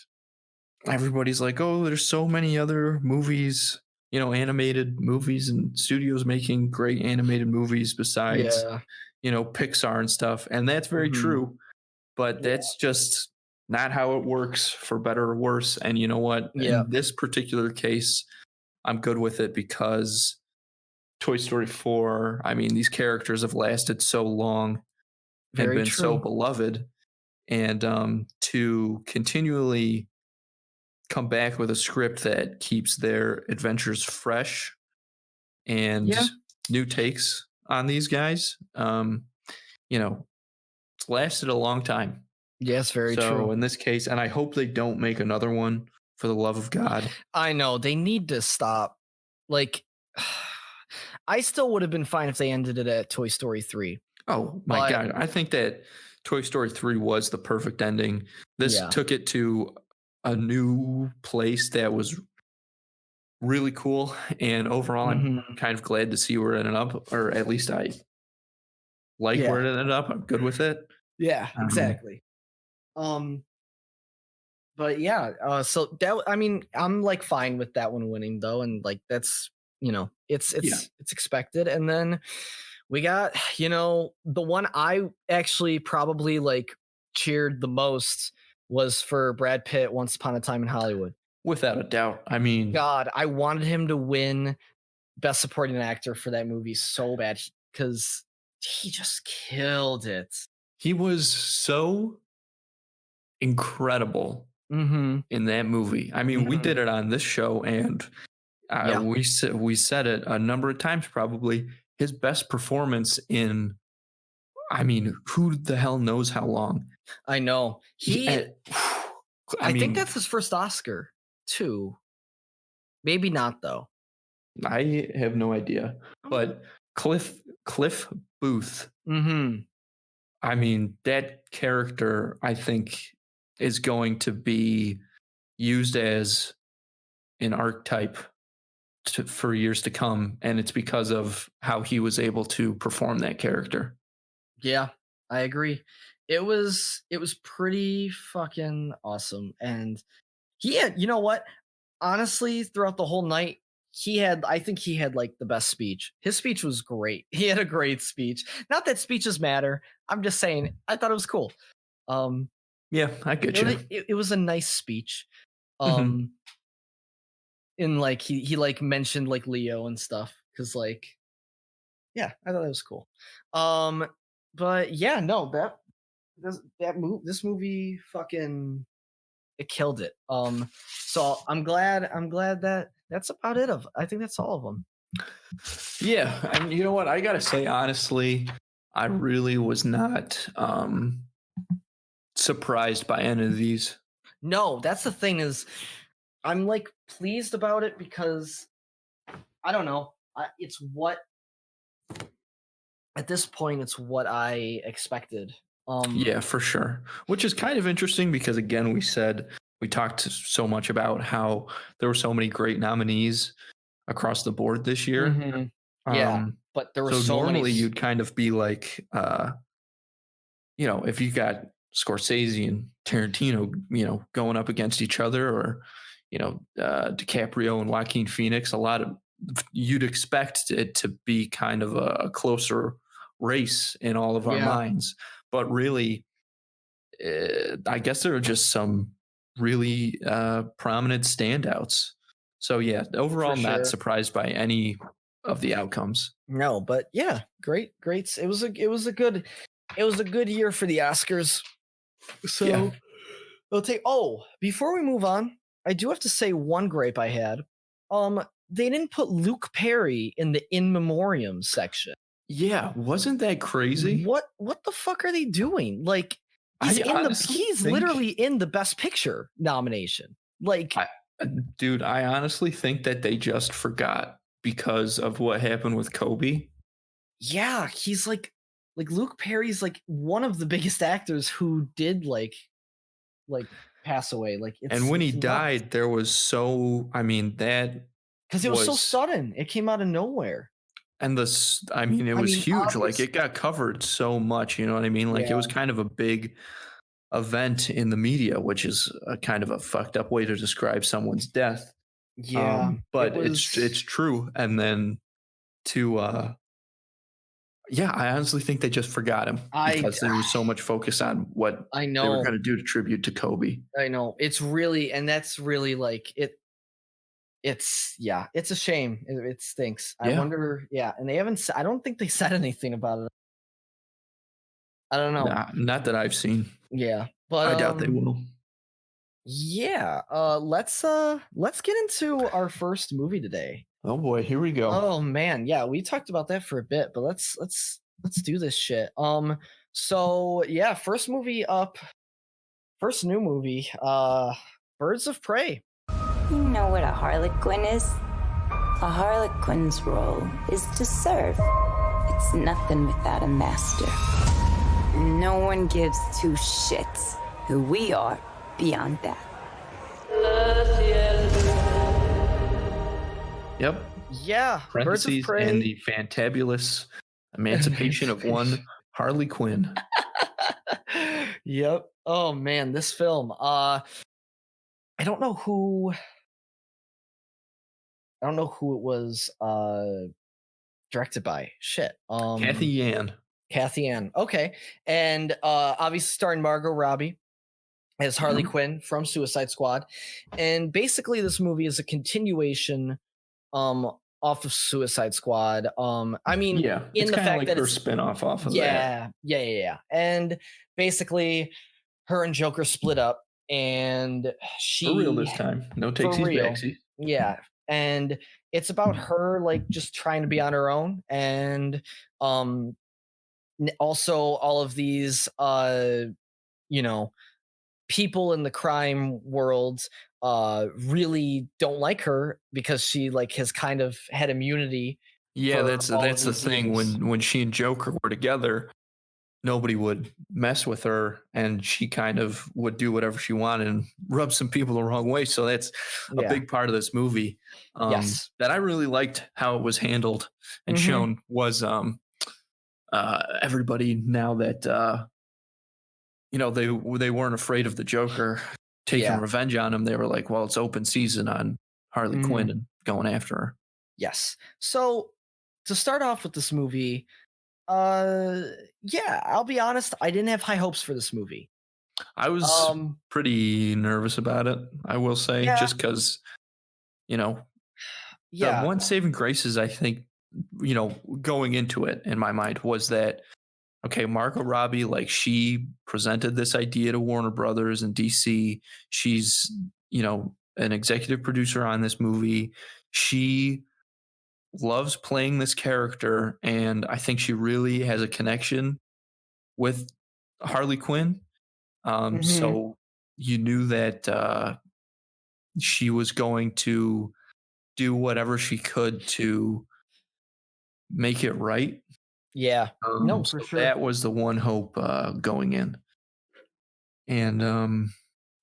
everybody's like, "Oh, there's so many other movies, animated movies and studios making great animated movies besides, Yeah. Pixar and stuff." And that's very Mhm. true, but Yeah. that's just not how it works for better or worse. And you know what? Yeah. In this particular case, I'm good with it because Toy Story 4, I mean, these characters have lasted so long and Very been so true. beloved. And to continually come back with a script that keeps their adventures fresh and Yeah. new takes on these guys, you know, it's lasted a long time. Yes, very true. So in this case, and I hope they don't make another one for the love of God. I know, they need to stop. Like, I still would have been fine if they ended it at Toy Story 3. Oh my But god, I think that Toy Story 3 was the perfect ending. This yeah. took it to a new place that was really cool, and overall, I'm Mhm. kind of glad to see where it ended up, or at least I like where Yeah. it ended up. I'm good with it. Yeah, Um, exactly. Um, but yeah, so that I mean, I'm like fine with that one winning though, and like that's it's yeah, it's expected. And then we got the one I actually probably like cheered the most was for Brad Pitt, Once Upon a Time in Hollywood. without a doubt. I mean, God, I wanted him to win Best Supporting Actor for that movie so bad because he just killed it. he was so incredible Mm-hmm. in that movie. I mean, we Mm-hmm. did it on this show, and Yeah, we said it a number of times. Probably his best performance in. I mean, who the hell knows how long? I know. He, He I I think mean, that's his first Oscar, too. Maybe not though. I have no idea, Um, but Cliff Booth. mhm. I mean, that character, I think, is going to be used as an archetype for years to come, and it's because of how he was able to perform that character. Yeah, I agree. It was pretty fucking awesome. And he had, you know what? Honestly, throughout the whole night, I think he had like the best speech. His speech was great. He had a great speech. Not that speeches matter. I'm just saying, I thought it was cool. Um, Yeah, I get it, you. wa- it was a nice speech. Hmm. Um, in like he like mentioned like Leo and stuff because like yeah, I thought that was cool. Um, but yeah, no, this movie fucking it killed it. So I'm glad that that's about it. I think that's all of them. Yeah, and you know what? I gotta say, honestly, I really was not surprised by any of these. No, that's the thing is I'm like pleased about it because I don't know. It's what at this point it's what I expected. Yeah, for sure. Which is kind of interesting because, again, we talked so much about how there were so many great nominees across the board this year. Mhm. Yeah, Um, but there were so so many. normally you'd kind of be like, if you got Scorsese and Tarantino, going up against each other, or DiCaprio and Joaquin Phoenix, a lot of you'd expect it to be kind of a closer race in all of our Yeah, minds, but really, I guess there are just some really prominent standouts. So yeah, for overall, not sure. surprised by any of the outcomes. No, but yeah, great. It was a good year for the Oscars. Yeah, So before we move on, I do have to say one gripe I had. They didn't put Luke Perry in the in memoriam section. yeah, wasn't that crazy? What the fuck are they doing? Like I honestly he's think literally in the best picture nomination. Like I dude, I honestly think that they just forgot because of what happened with Kobe. yeah, he's like Luke Perry's like one of the biggest actors who did like pass away. Like And when he it's nuts died, there was I mean, that because it was so was, sudden. It came out of nowhere. and this, I mean, it I was mean, huge. Like, obvious. it got covered so much, you know what I mean? Like, it was Yeah, kind of a big event in the media, which is a kind of a fucked up way to describe someone's death. yeah. It But it's was. true. And then to yeah, I honestly think they just forgot him I because there was so much focus on what I they were know. going to do to tribute to Kobe. I know. It's really and that's really like it. It's yeah. It's a shame. It stinks. I Yeah, wonder. Yeah, and they haven't. I don't think they said anything about it. I don't know. not that I've seen. Yeah, but I doubt they will. yeah. Let's get into our first movie today. Oh boy, here we go. Oh man, yeah, we talked about that for a bit, but let's do this shit. So yeah, first movie up, first new movie, Birds of Prey. You know what a harlequin is? A harlequin's role is to serve. It's nothing without a master. No one gives two shits who we are beyond that. Yep. Yeah, Birds of Parentheses and Prey. the fantabulous emancipation of one Harley Quinn. Yep. Oh man, this film. I don't know who. I don't know who it was directed by. Shit. Kathy Yan. Kathy Ann. Okay. And obviously starring Margot Robbie as Harley Yep. Quinn from Suicide Squad. And basically this movie is a continuation off of Suicide Squad. I mean, Yeah, in it's the kind of fact like that her it's spin-off off of that. yeah. And basically her and Joker split up and For real she this time. No for takesies, real. backsies. Yeah. And it's about her like just trying to be on her own and also all of these you know people in the crime world really don't like her because she like has kind of had immunity Yeah, for that's all of the these thing. years. When she and Joker were together, nobody would mess with her, and she kind of would do whatever she wanted and rub some people the wrong way. So that's a Yeah. big part of this movie Yes. that I really liked how it was handled and Mhm. shown was everybody now that they weren't afraid of the Joker taking Yeah. revenge on him. They were like, well, it's open season on Harley Mhm. Quinn and going after her. Yes. So to start off with this movie, uh yeah, I'll be honest, I didn't have high hopes for this movie. I was Um pretty nervous about it, I will say, yeah, just because, you know, the yeah. one saving grace is, I think, going into it in my mind was that, okay, Margot Robbie, like, she presented this idea to Warner Brothers and DC. She's, an executive producer on this movie. She loves playing this character, and I think she really has a connection with Harley Quinn. Mhm. So you knew that she was going to do whatever she could to make it right. Yeah. No, for So sure. that was the one hope going in. And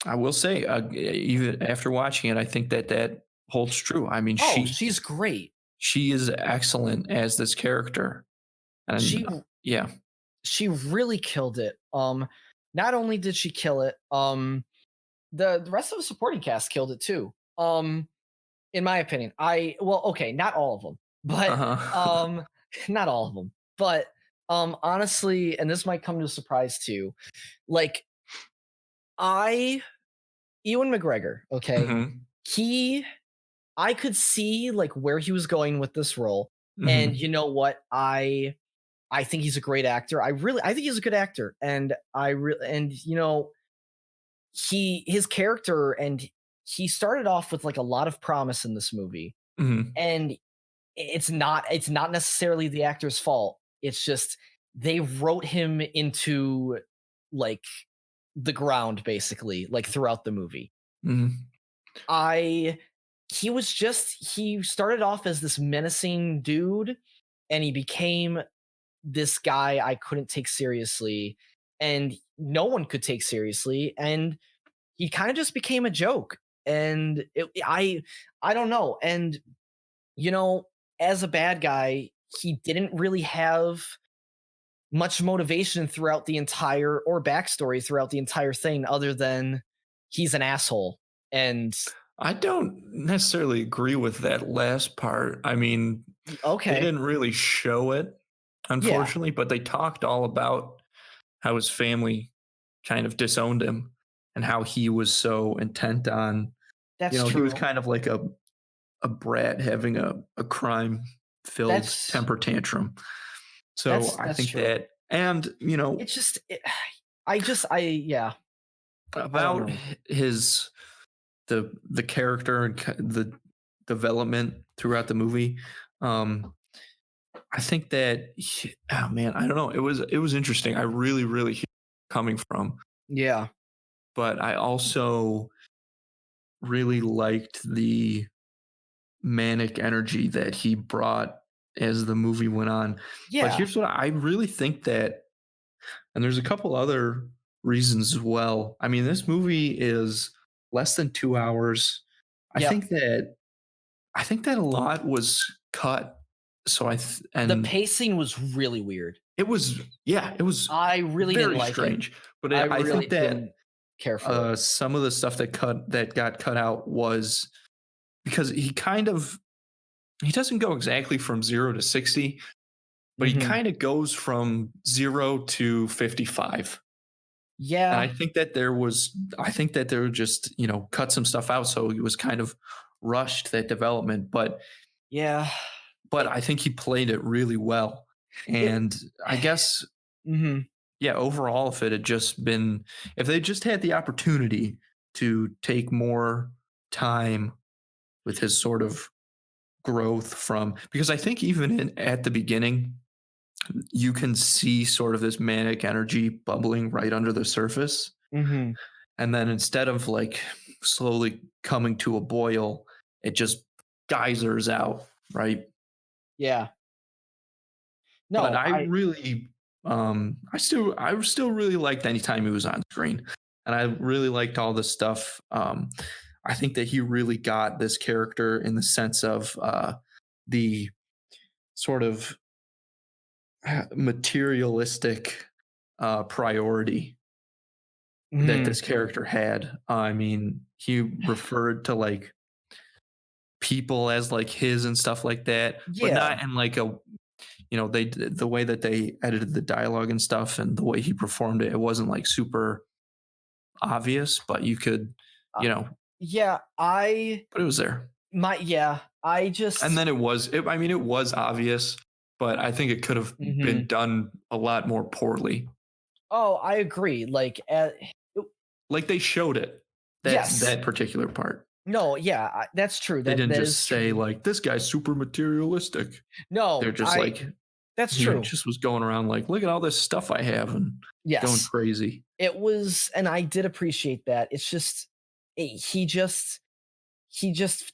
I will say, even after watching it, I think that holds true. I mean, Oh, she she's great. she is excellent as this character, and She yeah, she really killed it. Not only did she kill it, the rest of the supporting cast killed it too. In my opinion, okay, not all of them, but uh-huh. not all of them, but honestly, and this might come to a surprise too. Like I, Ewan McGregor, okay, hmm he, I could see like where he was going with this role, and hmm you know what, I think he's a great actor. I think he's a good actor, and his character and he started off with like a lot of promise in this movie, hmm and it's not necessarily the actor's fault. It's just they wrote him into like the ground basically, like throughout the movie. hmm I he started off as this menacing dude and he became this guy I couldn't take seriously and no one could take seriously and he kind of just became a joke and I don't know and you know as a bad guy he didn't really have much motivation throughout the entire or backstory throughout the entire thing other than he's an asshole and I don't necessarily agree with that last part. I mean, they okay didn't really show it, yeah unfortunately, but they talked all about how his family kind of disowned him and how he was so intent on, that's he was true kind of like a brat having a crime filled that's temper tantrum. So I that's think true that, and, it's just I yeah I don't about know his, the character and the development throughout the movie, I think that oh man, I don't know. It was interesting. I really, really hear where you're coming from, yeah but I also really liked the manic energy that he brought as the movie went on. But Yeah. here's what I really think that, and there's a couple other reasons as well. I mean, this movie is less than 2 hours. I Yep. think that I think that a lot was cut. So The and pacing was really weird. it was, yeah, it was I really didn't very like it. strange. But I I really think that didn't care for it. some of the stuff that got cut out was because he doesn't go exactly from 0 to 60, but he Mhm. kind of goes from 0 to 55. And Yeah. I think that there were just, cut some stuff out. So he was kind of rushed that development, Yeah. but It I think he played it really well. it And I guess, Mhm. yeah, overall, if they just had the opportunity to take more time with his sort of growth because I think even at the beginning, you can see sort of this manic energy bubbling right under the surface. Mhm. And then instead of like slowly coming to a boil, it just geysers out, right? Yeah. But No, I really, I still really liked anytime he was on screen, and I really liked all this stuff. I think that he really got this character in the sense of the sort of materialistic priority that Mhm. this character had. I mean, he referred to like people as like his and stuff like that, but Yeah. not in like the way that they edited the dialogue and stuff and the way he performed it, it wasn't like super obvious, but you could, Uh, you know, yeah, but it was there. I And just then I mean, it was obvious, but I think it could have been Mhm. done a lot more poorly. Oh, I agree, like, Like they showed it, yes. that particular part. No, yeah, that's true, They didn't that just is say true. like this guy's super materialistic. They're No, just like that's true. just was going around like, look at all this stuff I have and going Yes. crazy. It was and I did appreciate that. It's just he just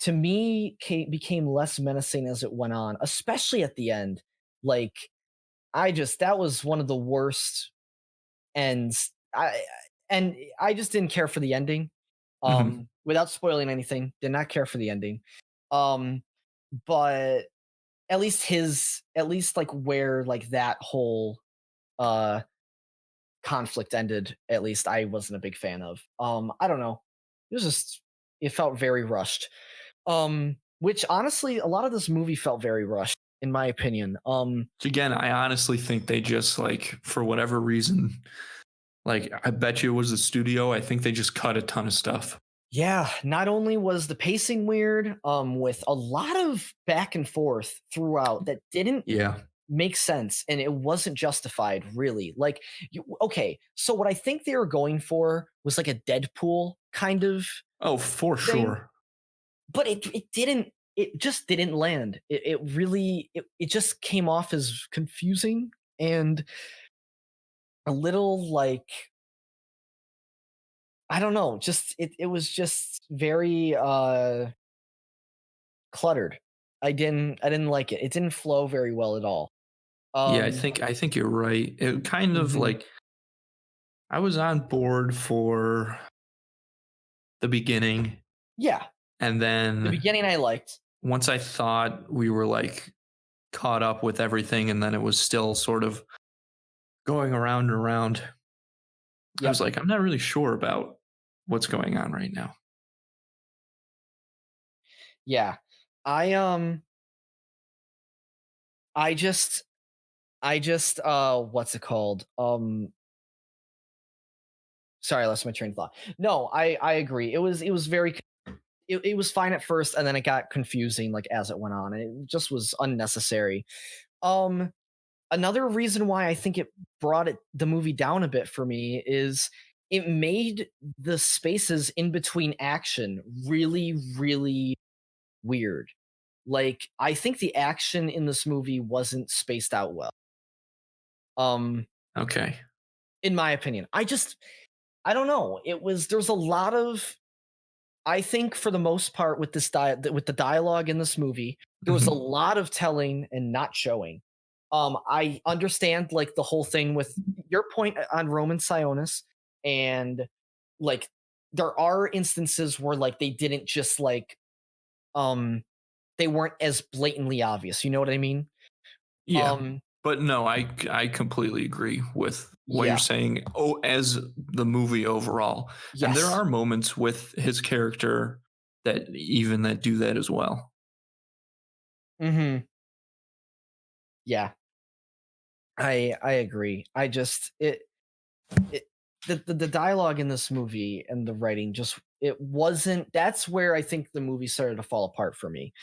to me became less menacing as it went on, especially at the end. Like that was one of the worst ends. I just didn't care for the ending. Mhm. Without spoiling anything, did not care for the ending. Um, but at least like where like that whole uh conflict ended, at least I wasn't a big fan of. I don't know. It felt very rushed. Which honestly, a lot of this movie felt very rushed, in my opinion. Again, I honestly think they just like for whatever reason, like I bet you it was the studio. I think they just cut a ton of stuff. Yeah, not only was the pacing weird, with a lot of back and forth throughout that didn't Yeah. make sense and it wasn't justified really. Like, okay, so what I think they were going for was like a Deadpool kind of Oh, for thing, sure. but it just didn't land. It really it just came off as confusing and a little like I don't know, just it was just very cluttered. I didn't like it. It didn't flow very well at all. Yeah, Um I think you're right. It kind of mhm. like I was on board for the beginning, Yeah, and the then beginning I liked. once I thought we were like caught up with everything, and then it was still sort of going around and around. I was Yep. like, I'm not really sure about what's going on right now. Yeah. I I just what's it called? Sorry, I lost my train of thought. No, I agree. It was very it was fine at first and then it got confusing like as it went on. It just was unnecessary. Um Another reason why I think it brought the movie down a bit for me is it made the spaces in between action really really weird. Like I think the action in this movie wasn't spaced out well. Um Okay. in my opinion. I don't know. It was There's a lot of I think for the most part with with the dialogue in this movie, there was a Mhm. lot of telling and not showing. I understand like the whole thing with your point on Roman Sionis, and like there are instances where like they didn't just like um they weren't as blatantly obvious. You know what I mean? Yeah. Um But no, I completely agree with what you're yeah. saying. Oh, as the movie overall, and there Yes. are moments with his character that do that as well. Mhm. Yeah. I agree. I just it the dialogue in this movie and the writing just it wasn't that's where I think the movie started to fall apart for me.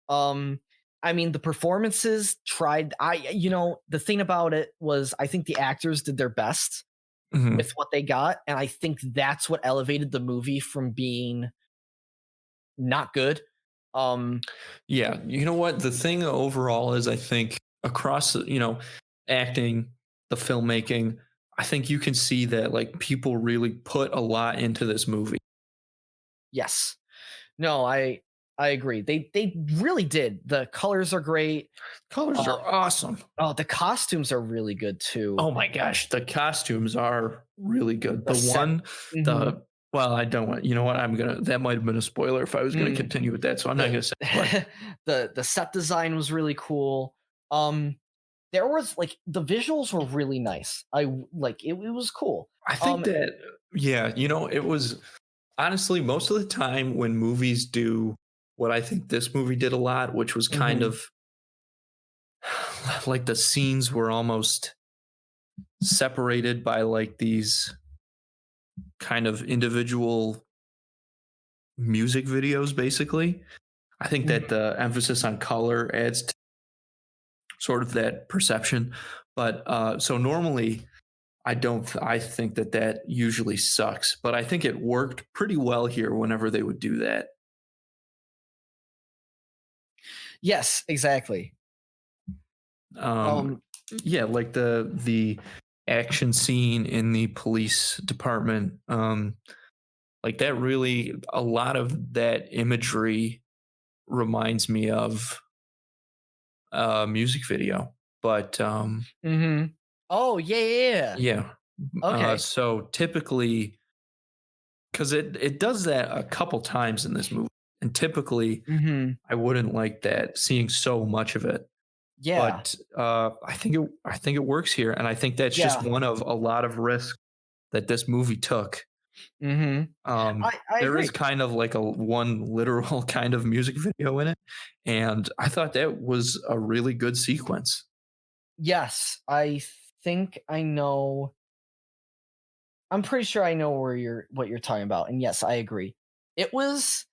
Um, I mean, the performances tried. The thing about it was, I think the actors did their best with Mhm. what they got, and I think that's what elevated the movie from being not good. Um, Yeah, you know what? The thing overall is, I think across, acting, the filmmaking, I think you can see that like people really put a lot into this movie. yes, no, I agree. They really did. The colors are great. Colors are Um, awesome. oh, the costumes are really good too. Oh my gosh, the costumes are really good. The The set. one, Mhm. the well, I don't want. You know what? That might have been a spoiler if I was gonna Mm. continue with that, so I'm not The gonna say. But the set design was really cool. There was like the visuals were really nice. Like it was cool. I think Um, that yeah, it was honestly most of the time when movies do what I think this movie did a lot, which was kind mhm, of like the scenes were almost separated by like these kind of individual music videos, basically. I think mhm. that the emphasis on color adds to sort of that perception. But so normally, I don't. I think that usually sucks, but I think it worked pretty well here. Whenever they would do that, Yes, exactly. um, Um, yeah, like the action scene in the police department, like that. Really, a lot of that imagery reminds me of a music video. But mhm. Oh, yeah, yeah, yeah. yeah, Okay. so typically, because it does that a couple times in this movie, and typically Mhm. I wouldn't like that seeing so much of it. Yeah. But I think it works here, and I think that's just Yeah. one of a lot of risks that this movie took. Mhm. I There is agree. kind of like a one literal kind of music video in it, and I thought that was a really good sequence. Yes, I think I know I'm pretty sure I know what you're talking about, and yes, I agree. It was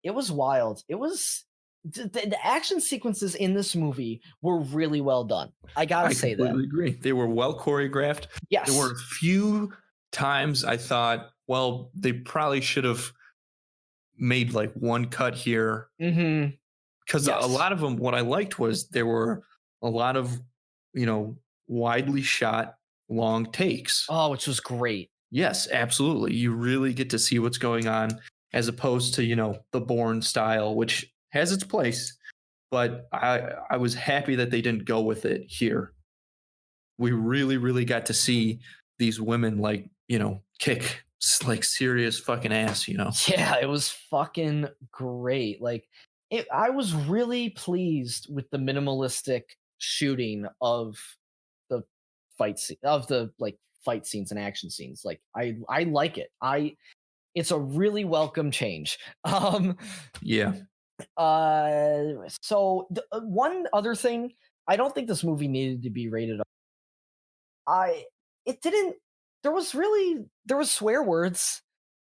it was wild. It was the action sequences in this movie were really well done. I gotta I say that. completely agree. They were well choreographed. There were Yes. a few times I thought, well, they probably should have made like one cut here Mhm. because a Yes. lot of them. What I liked was there were a lot of widely shot long takes. Oh, which was great. Yes, absolutely. You really get to see what's going on as opposed to the Bourne style, which has its place. But I was happy that they didn't go with it here. We really, really got to see these women like, kick like serious fucking ass. Yeah, it was fucking great. Like I was really pleased with the minimalistic shooting of the fight scenes and action scenes. Like I like it. I It's a really welcome change. Yeah. One other thing, I don't think this movie needed to be rated R. I it didn't there was swear words.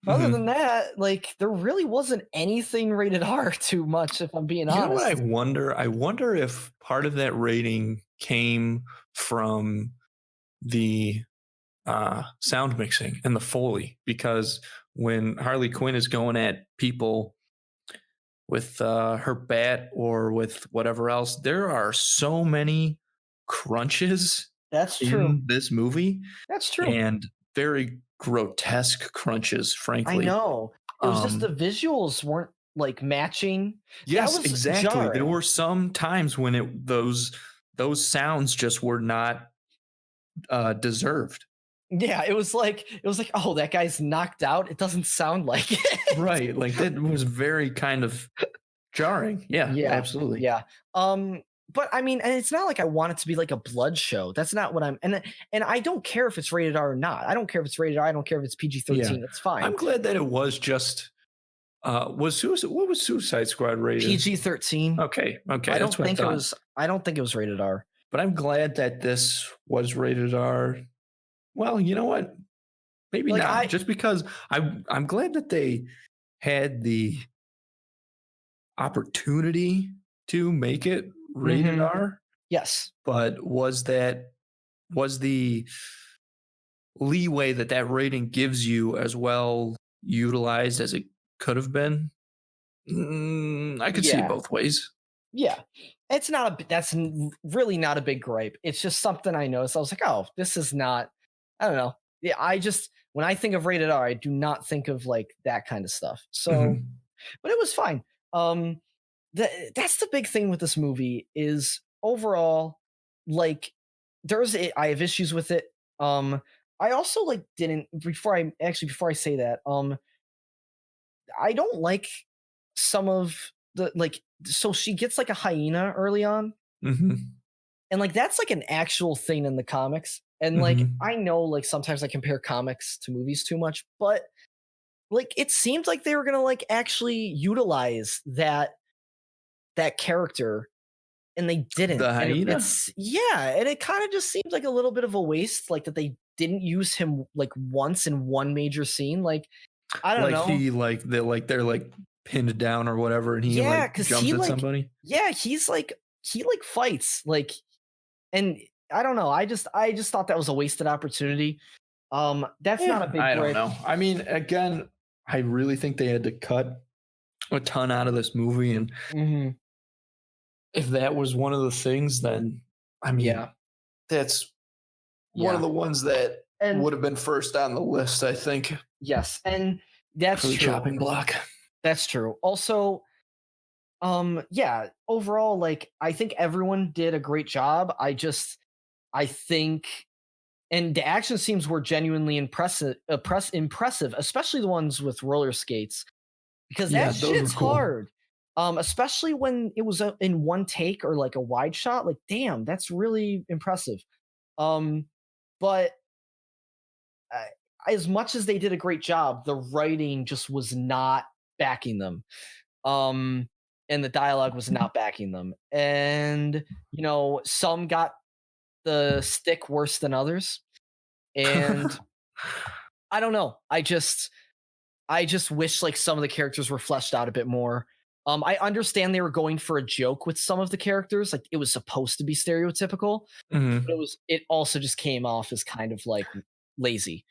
Other than Mhm. that, like there really wasn't anything rated R too much, if I'm being You know what I honest. wonder? I wonder if part of that rating came from the sound mixing and the Foley, because when Harley Quinn is going at people with her bat or with whatever else, there are so many crunches That's true. in this movie That's true. and very grotesque crunches, I frankly. know. It was just the Um, visuals weren't like matching. That yes, was exactly. There jarring. were some times when those sounds just were not deserved. Yeah, it was like, oh, that guy's knocked out. It doesn't sound like it. Right. Like that was very kind of jarring. Yeah, Yeah, absolutely. yeah. But I mean, and it's not like I want it to be like a blood show. That's not what I'm. And I don't care if it's rated R or not. I don't care if it's rated R. I don't care if it's PG Yeah. 13. It's fine. I'm glad that it was just what was Suicide Squad rated? PG 13. Okay, okay, I that's don't what I think it thought. was. I don't think it was rated R. But I'm glad that this was rated R. Well, you know what? Maybe Like not. I. Just because I'm glad that they had the opportunity to make it rated Mhm. R, Yes. but was the leeway that that rating gives you as well utilized as it could have been? I could see it Yeah. both ways. Yeah. It's not a. Really not a big gripe. It's just something I noticed. I was like, oh, this is not. I don't know. Yeah. I just when I think of rated R, I do not think of like that kind of stuff. So, Mhm. but it was fine. Um, that's the big thing with this movie is overall like I have issues with it. I also like didn't before I say that, I don't like some of the like so she gets like a hyena early on, Mhm. and like that's like an actual thing in the comics, and like Mhm. I know like sometimes I compare comics to movies too much, but like it seemed like they were gonna like actually utilize that character, and they didn't. The And hyena? it's yeah, and it kind of just seems like a little bit of a waste, like that they didn't use him like once in one major scene. Like, I don't Like know. he like they're like pinned down or whatever and he Yeah, like because jumps at somebody? he like fights, like, and I don't know. I just thought that was a wasted opportunity. That's not a big I don't gripe. know. I mean, again, I really think they had to cut a ton out of this movie and Hmm. if that was one of the things then I mean, Yeah, that's one of yeah, the ones that and would have been first on the list, I think, yes, and for that's the true. chopping block. That's true. Also, yeah, overall, like I think everyone did a great job. I think and the action scenes were genuinely impressive, especially the ones with roller skates, because Yeah, that those were shit's cool. hard. Especially when it was in one take or like a wide shot. Like, damn, that's really impressive. Um, but uh, as much as they did a great job, the writing just was not backing them. Um, and the dialogue was not backing them. And some got the stick worse than others. And I don't know. I just wish like some of the characters were fleshed out a bit more. I understand they were going for a joke with some of the characters, like it was supposed to be stereotypical, but Mhm. it also just came off as kind of like lazy.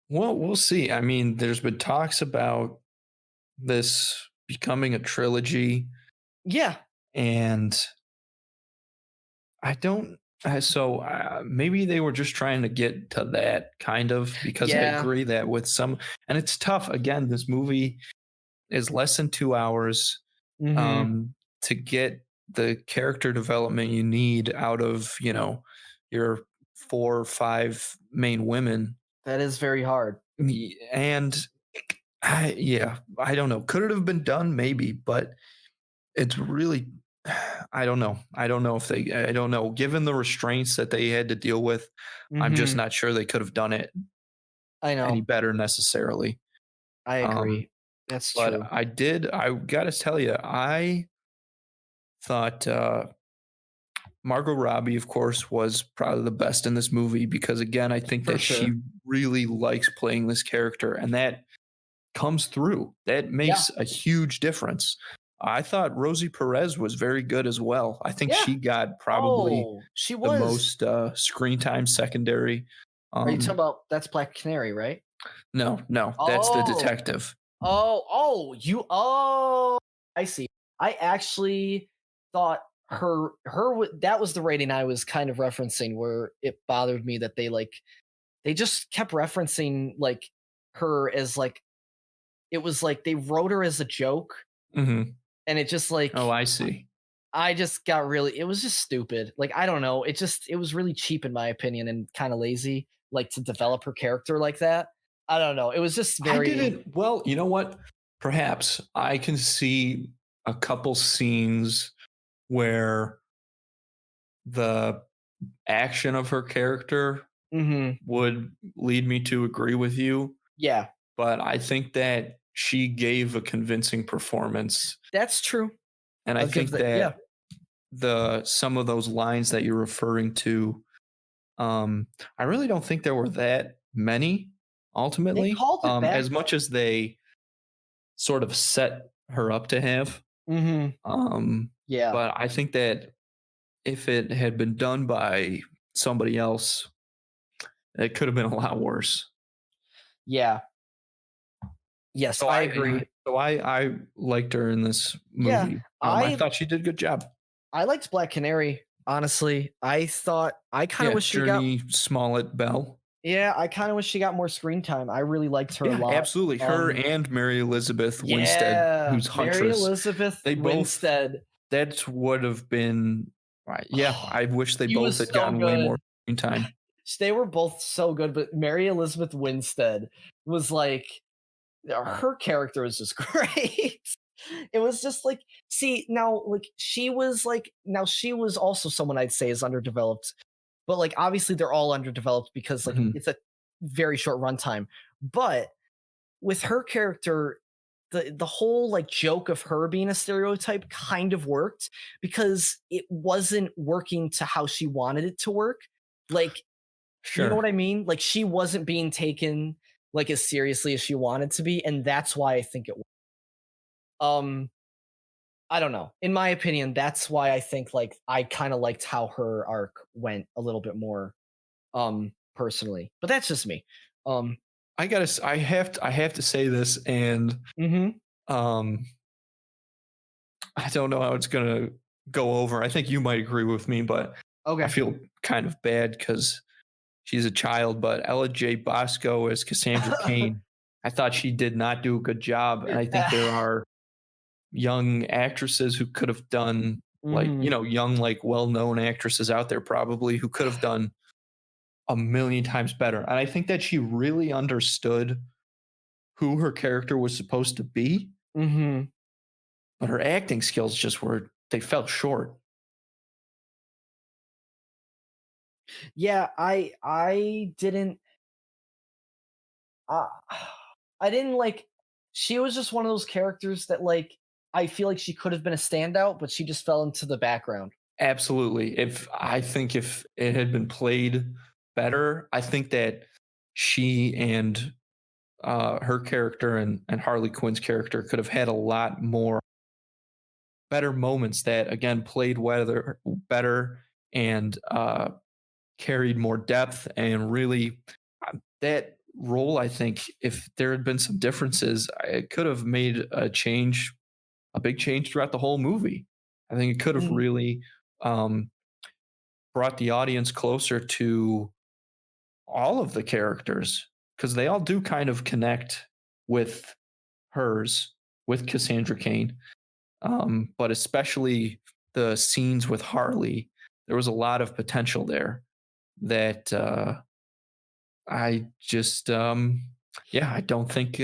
Well, we'll see. I mean, there's been talks about this becoming a trilogy, Yeah. and I don't. Maybe they were just trying to get to that kind of because I Yeah. agree that with some, and it's tough. Again, this movie is less than 2 hours Hmm. to get the character development you need out of your 4 or 5 main women. That is very hard. And yeah, I don't know. Could it have been done? Maybe, but it's really, I don't know. I don't know. Given the restraints that they had to deal with, I'm just Hmm. not sure they could have done it I any know. better necessarily. I Um, agree. That's but true. I got to tell you, I thought Margot Robbie, of course, was probably the best in this movie because, again, I think For that she sure. really likes playing this character and that comes through. That Yeah. makes a huge difference. I thought Rosie Perez was very good as well. I think Yeah. she got probably Oh, she the was. most screen time secondary. Are you talking Um, about that's Black Canary, right? no, no, that's the Oh, detective. oh, I see. I actually thought that was the rating I was kind of referencing, where it bothered me that they just kept referencing like her as like it was like they wrote her as a joke, Mhm. and it just like Oh, I see. I just got really it was just stupid. Like, I don't know, it was really cheap in my opinion and kinda lazy, like, to develop her character like that. I don't know, it was just I very didn't well, you know what? Perhaps I can see a couple scenes where the action of her character Mhm. would lead me to agree with you, Yeah, but I think that she gave a convincing performance, that's true. and I I'll give think that yeah. that the some of those lines that you're referring to, um, I really don't think there were that many They ultimately, called it back. as much as they sort of set her up to have. Mhm. Um, Yeah. but I think that if it had been done by somebody else, it could have been a lot worse. Yeah. Yes, So I I agree. I liked her in this Yeah, movie. I I thought she did a good job. I liked Black Canary, honestly. I thought I kinda Yeah, wish she got Journey Smollett Bell. yeah, I kinda wish she got more screen time. I really liked her a Yeah, lot. absolutely. Her and Mary Elizabeth Winstead, Yeah, who's Mary Huntress, Elizabeth they both Winstead. that would have been right. Yeah, I wish they She both was had so gotten way more good. screen time. They were both so good, but Mary Elizabeth Winstead was like her character was just great. It was just like see, now like she was also someone I'd say is underdeveloped. But like obviously they're all underdeveloped because like Mhm. it's a very short runtime. But with her character, the whole like joke of her being a stereotype kind of worked because it wasn't working to how she wanted it to work. Like, you know what Sure. I mean? Like she wasn't being taken like as seriously as she wanted to be, and that's why I think it worked. Um, I don't know. In my opinion, that's why I think like I kind of liked how her arc went a little bit more personally. But that's just me. Um I have to say this, and mhm. um I don't know how it's gonna go over. I think you might agree with me, but I Okay. feel kind of bad because she's a child. But Ella J. Bosco as Cassandra Cain, I thought she did not do a good job, and I think there are young actresses who could have done like Mhm. young like well-known actresses out there probably who could have done a million times better. And I think that she really understood who her character was supposed to be, Mhm. but her acting skills just were they fell short. Yeah, I didn't uh, I didn't like she was just one of those characters that like I feel like she could have been a standout, but she just fell into the background. Absolutely. If I think if it had been played better, I think that she and her character and Harley Quinn's character could have had a lot more better moments that again played better and carried more depth and really that role. I think if there had been some differences, it could have made a big change throughout the whole movie. I think it could have Mm, really um, brought the audience closer to all of the characters because they all do kind of connect with hers, with Cassandra Cain, but especially the scenes with Harley. There was a lot of potential there that I just, yeah, I don't think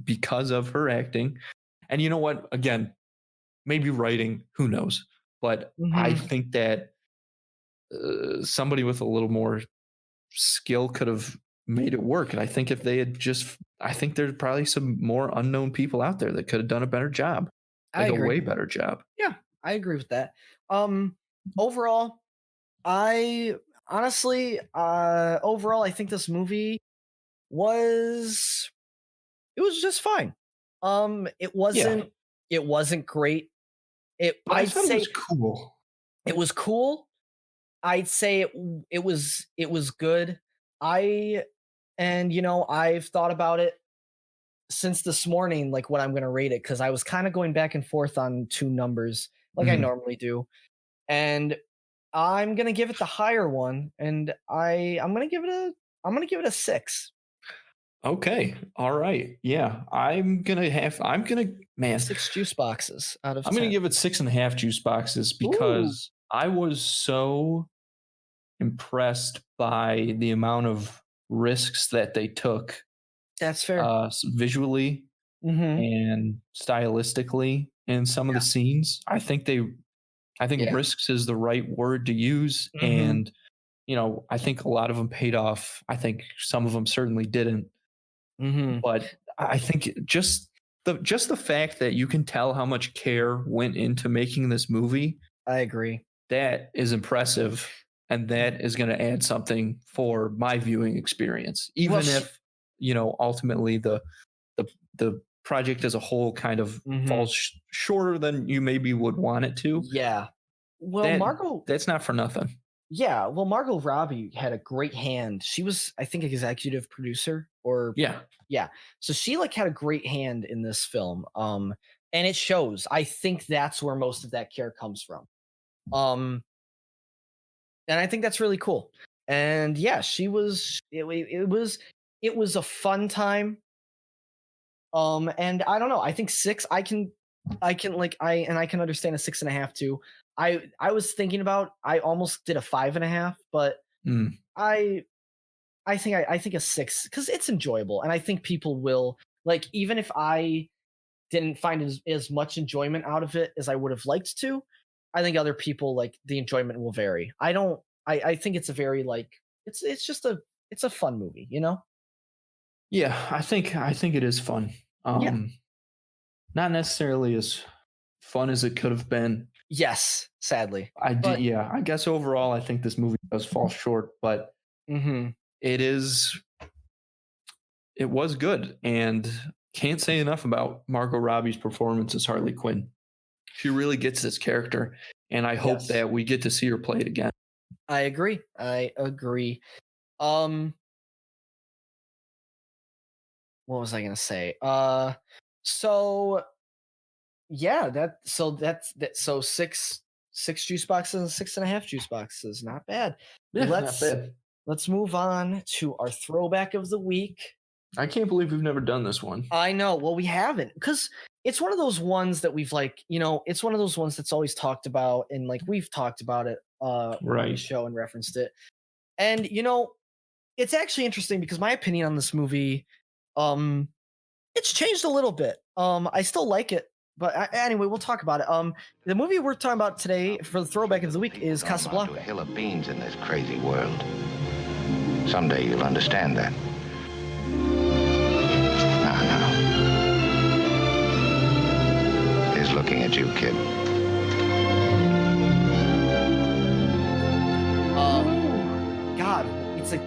because of her acting. And you know what? Again, maybe writing, who knows? But I mhm. think that somebody with a little more skill could have made it work. And I think if they had just, I think there's probably some more unknown people out there that could have done a better job, I like a agree. way better job. Yeah, I agree with that. Um overall, I overall I think this movie was it was just fine. Yeah. It wasn't great. But I I'd thought it say was cool. it was cool. I'd say it was good. I and you know, I've thought about it since this morning, like what I'm gonna rate it, because I was kind of going back and forth on two numbers, like I Mhm. normally do. And I'm gonna give it the higher one, and I'm gonna give it a 6. Okay. All right. Yeah. Man, 6 juice boxes out of I'm gonna 10. give it 6.5 juice boxes Ooh, because I was so impressed by the amount of risks that they took that's fair. visually Mhm. and stylistically in some of the scenes. I think Yeah. risks is the right word to use. Mhm. And, I think a lot of them paid off. I think some of them certainly didn't. Mhm. But I think just the fact that you can tell how much care went into making this movie, I agree. that is impressive. And that is going to add something for my viewing experience, Well, even if, ultimately the the project as a whole kind of mhm. falls shorter than you maybe would want it to. Yeah. Well, That Margot that's not for nothing. yeah, well, Margot Robbie had a great hand. She was, I think, executive producer or Yeah. yeah. So she, like, had a great hand in this film, and it shows. I think that's where most of that care comes from. Um, and I think that's really cool. And yeah, she was it was a fun time. And I don't know. I think 6. I can understand a 6.5 too. I was thinking about. I almost did a 5.5, but Mm. I I think a 6 because it's enjoyable, and I think people will like even if I didn't find as much enjoyment out of it as I would have liked to. I think other people like the enjoyment will vary. I don't. I think it's a very like it's just it's a fun movie, you know? Yeah, I think it is fun. Yeah. Um, Not necessarily as fun as it could have been. Yes, sadly, but Yeah, I guess overall I think this movie does fall short, but mhm. it is it was good, and can't say enough about Margot Robbie's performance as Harley Quinn. She really gets this character, and I hope Yes. that we get to see her play it again. I agree. I agree. Um, what was I gonna say? So yeah, so 6 juice boxes and 6.5 juice boxes. Not bad. Yeah, not Let's bad. let's move on to our throwback of the week. I can't believe we've never done this one. I know. Well, we haven't because it's one of those ones that we've like, it's one of those ones that's always talked about, and like we've talked about it on the Right. show and referenced it. And it's actually interesting because my opinion on this movie, um, it's changed a little bit. I still like it, but anyway, we'll talk about it. The movie we're talking about today for the throwback of the week People is don't amount to a Casablanca. hill of beans in this crazy world. Someday you'll understand that. Now. He's looking at you, kid. God, it's a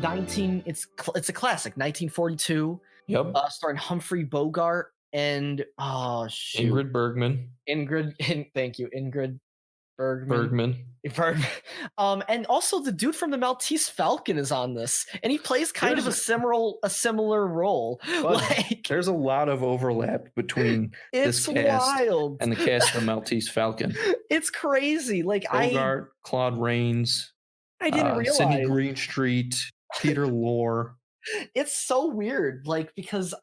19. It's a classic, 1942, Yep. starring Humphrey Bogart and oh shoot, Ingrid Bergman. Thank you, Ingrid Bergman. Bergman. And also the dude from the Maltese Falcon is on this, and he plays kind of There's a similar role. But Like there's a lot of overlap between this it's cast wild. and the cast of the Maltese Falcon. It's crazy. Like Bogart, Claude Rains, I didn't Sidney realize. Greenstreet, Peter Lorre. It's so weird, like, because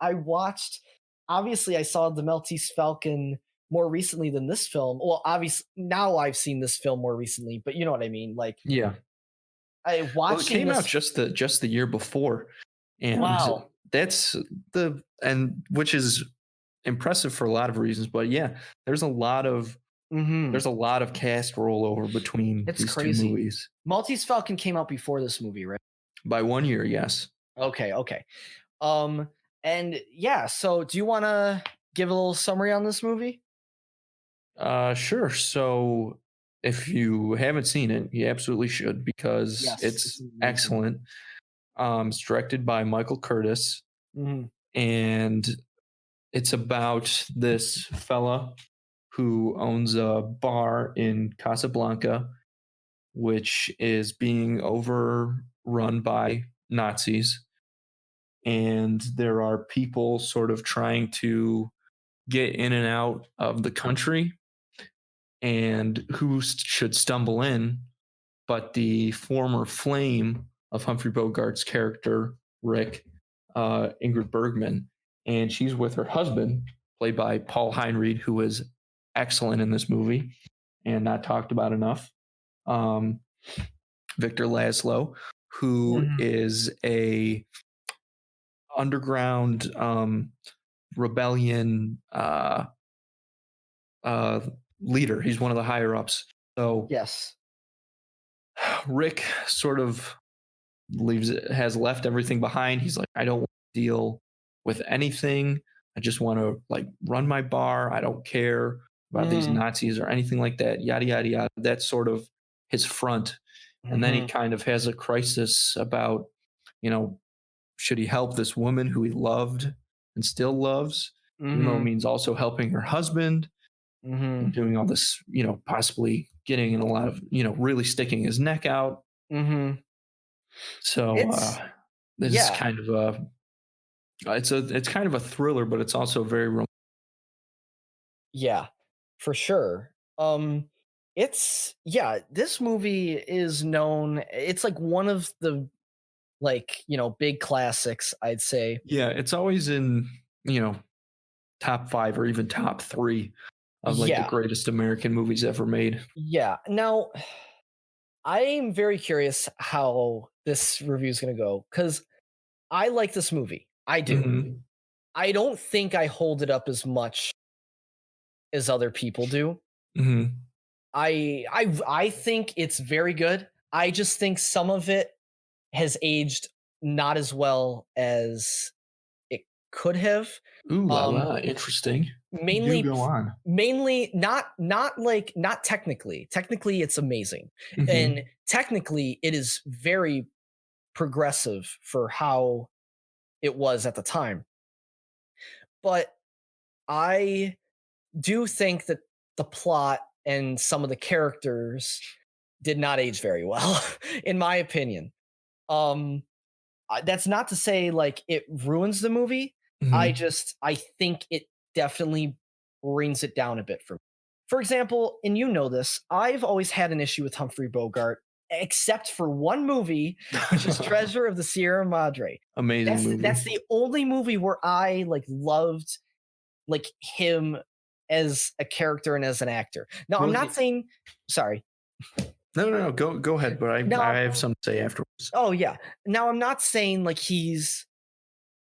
obviously, I saw the Maltese Falcon more recently than this film. Well, obviously, now I've seen this film more recently, but you know what I mean. Like, Yeah. I Well, it watching came out this. just the year before, and Wow. that's which is impressive for a lot of reasons. But yeah, there's a lot of Hmm. there's a lot of cast rollover between It's these two crazy. movies Maltese Falcon came out before this movie, right? by 1 year. Yes. Okay, okay. Um, and yeah, so do you want to give a little summary on this movie? Sure. So if you haven't seen it, you absolutely should because Yes, it's it's amazing. excellent. It's directed by Michael Curtis, Hmm. and it's about this fella who owns a bar in Casablanca, which is being overrun by Nazis. And there are people sort of trying to get in and out of the country and who should stumble in but the former flame of Humphrey Bogart's character, Rick, Ingrid Bergman, and she's with her husband, played by Paul Heinried, who is excellent in this movie and not talked about enough. Um, Victor Laszlo, who Mhm. is a underground rebellion uh, leader. He's one of the higher ups. So Yes. Rick sort of has left everything behind. He's like, I don't want to deal with anything. I just want to like run my bar. I don't care about these Mhm. Nazis or anything like that. Yada yada yada. That's sort of his front. And then he Mhm. kind of has a crisis about, you know, should he help this woman who he loved and still loves, even though it Mhm. means also helping her husband and Mhm. doing all this, you know, possibly getting in a lot of, you know, really sticking his neck out. Mhm. So It's this is yeah. kind of a it's kind of a thriller, but it's also very Yeah, for sure. It's yeah, this movie is known, it's like one of the, like, big classics, I'd say. yeah, it's always in, you know, top 5 or even top 3 of like the Yeah. greatest American movies ever made. Yeah. Now, I'm very curious how this review is going to go cuz I like this movie. I do. Mhm. I don't think I hold it up as much as other people do. Mhm. I think it's very good. I just think some of it has aged not as well as it could have. Ooh la Um, la, interesting. Do mainly go on. mainly not technically. Technically, it's amazing. And Mhm. technically, it is very progressive for how it was at the time. But I do think that the plot and some of the characters did not age very well, in my opinion. Um, that's not to say like it ruins the movie. Mhm. I think it definitely brings it down a bit for me. For example, and you know this, I've always had an issue with Humphrey Bogart, except for one movie, which is Treasure of the Sierra Madre. Amazing That's movie. the only movie where I like loved like him as a character and as an actor. Now, I'm Well, not saying sorry. no, go ahead, but I Now, have something to say afterwards. oh yeah. Now I'm not saying like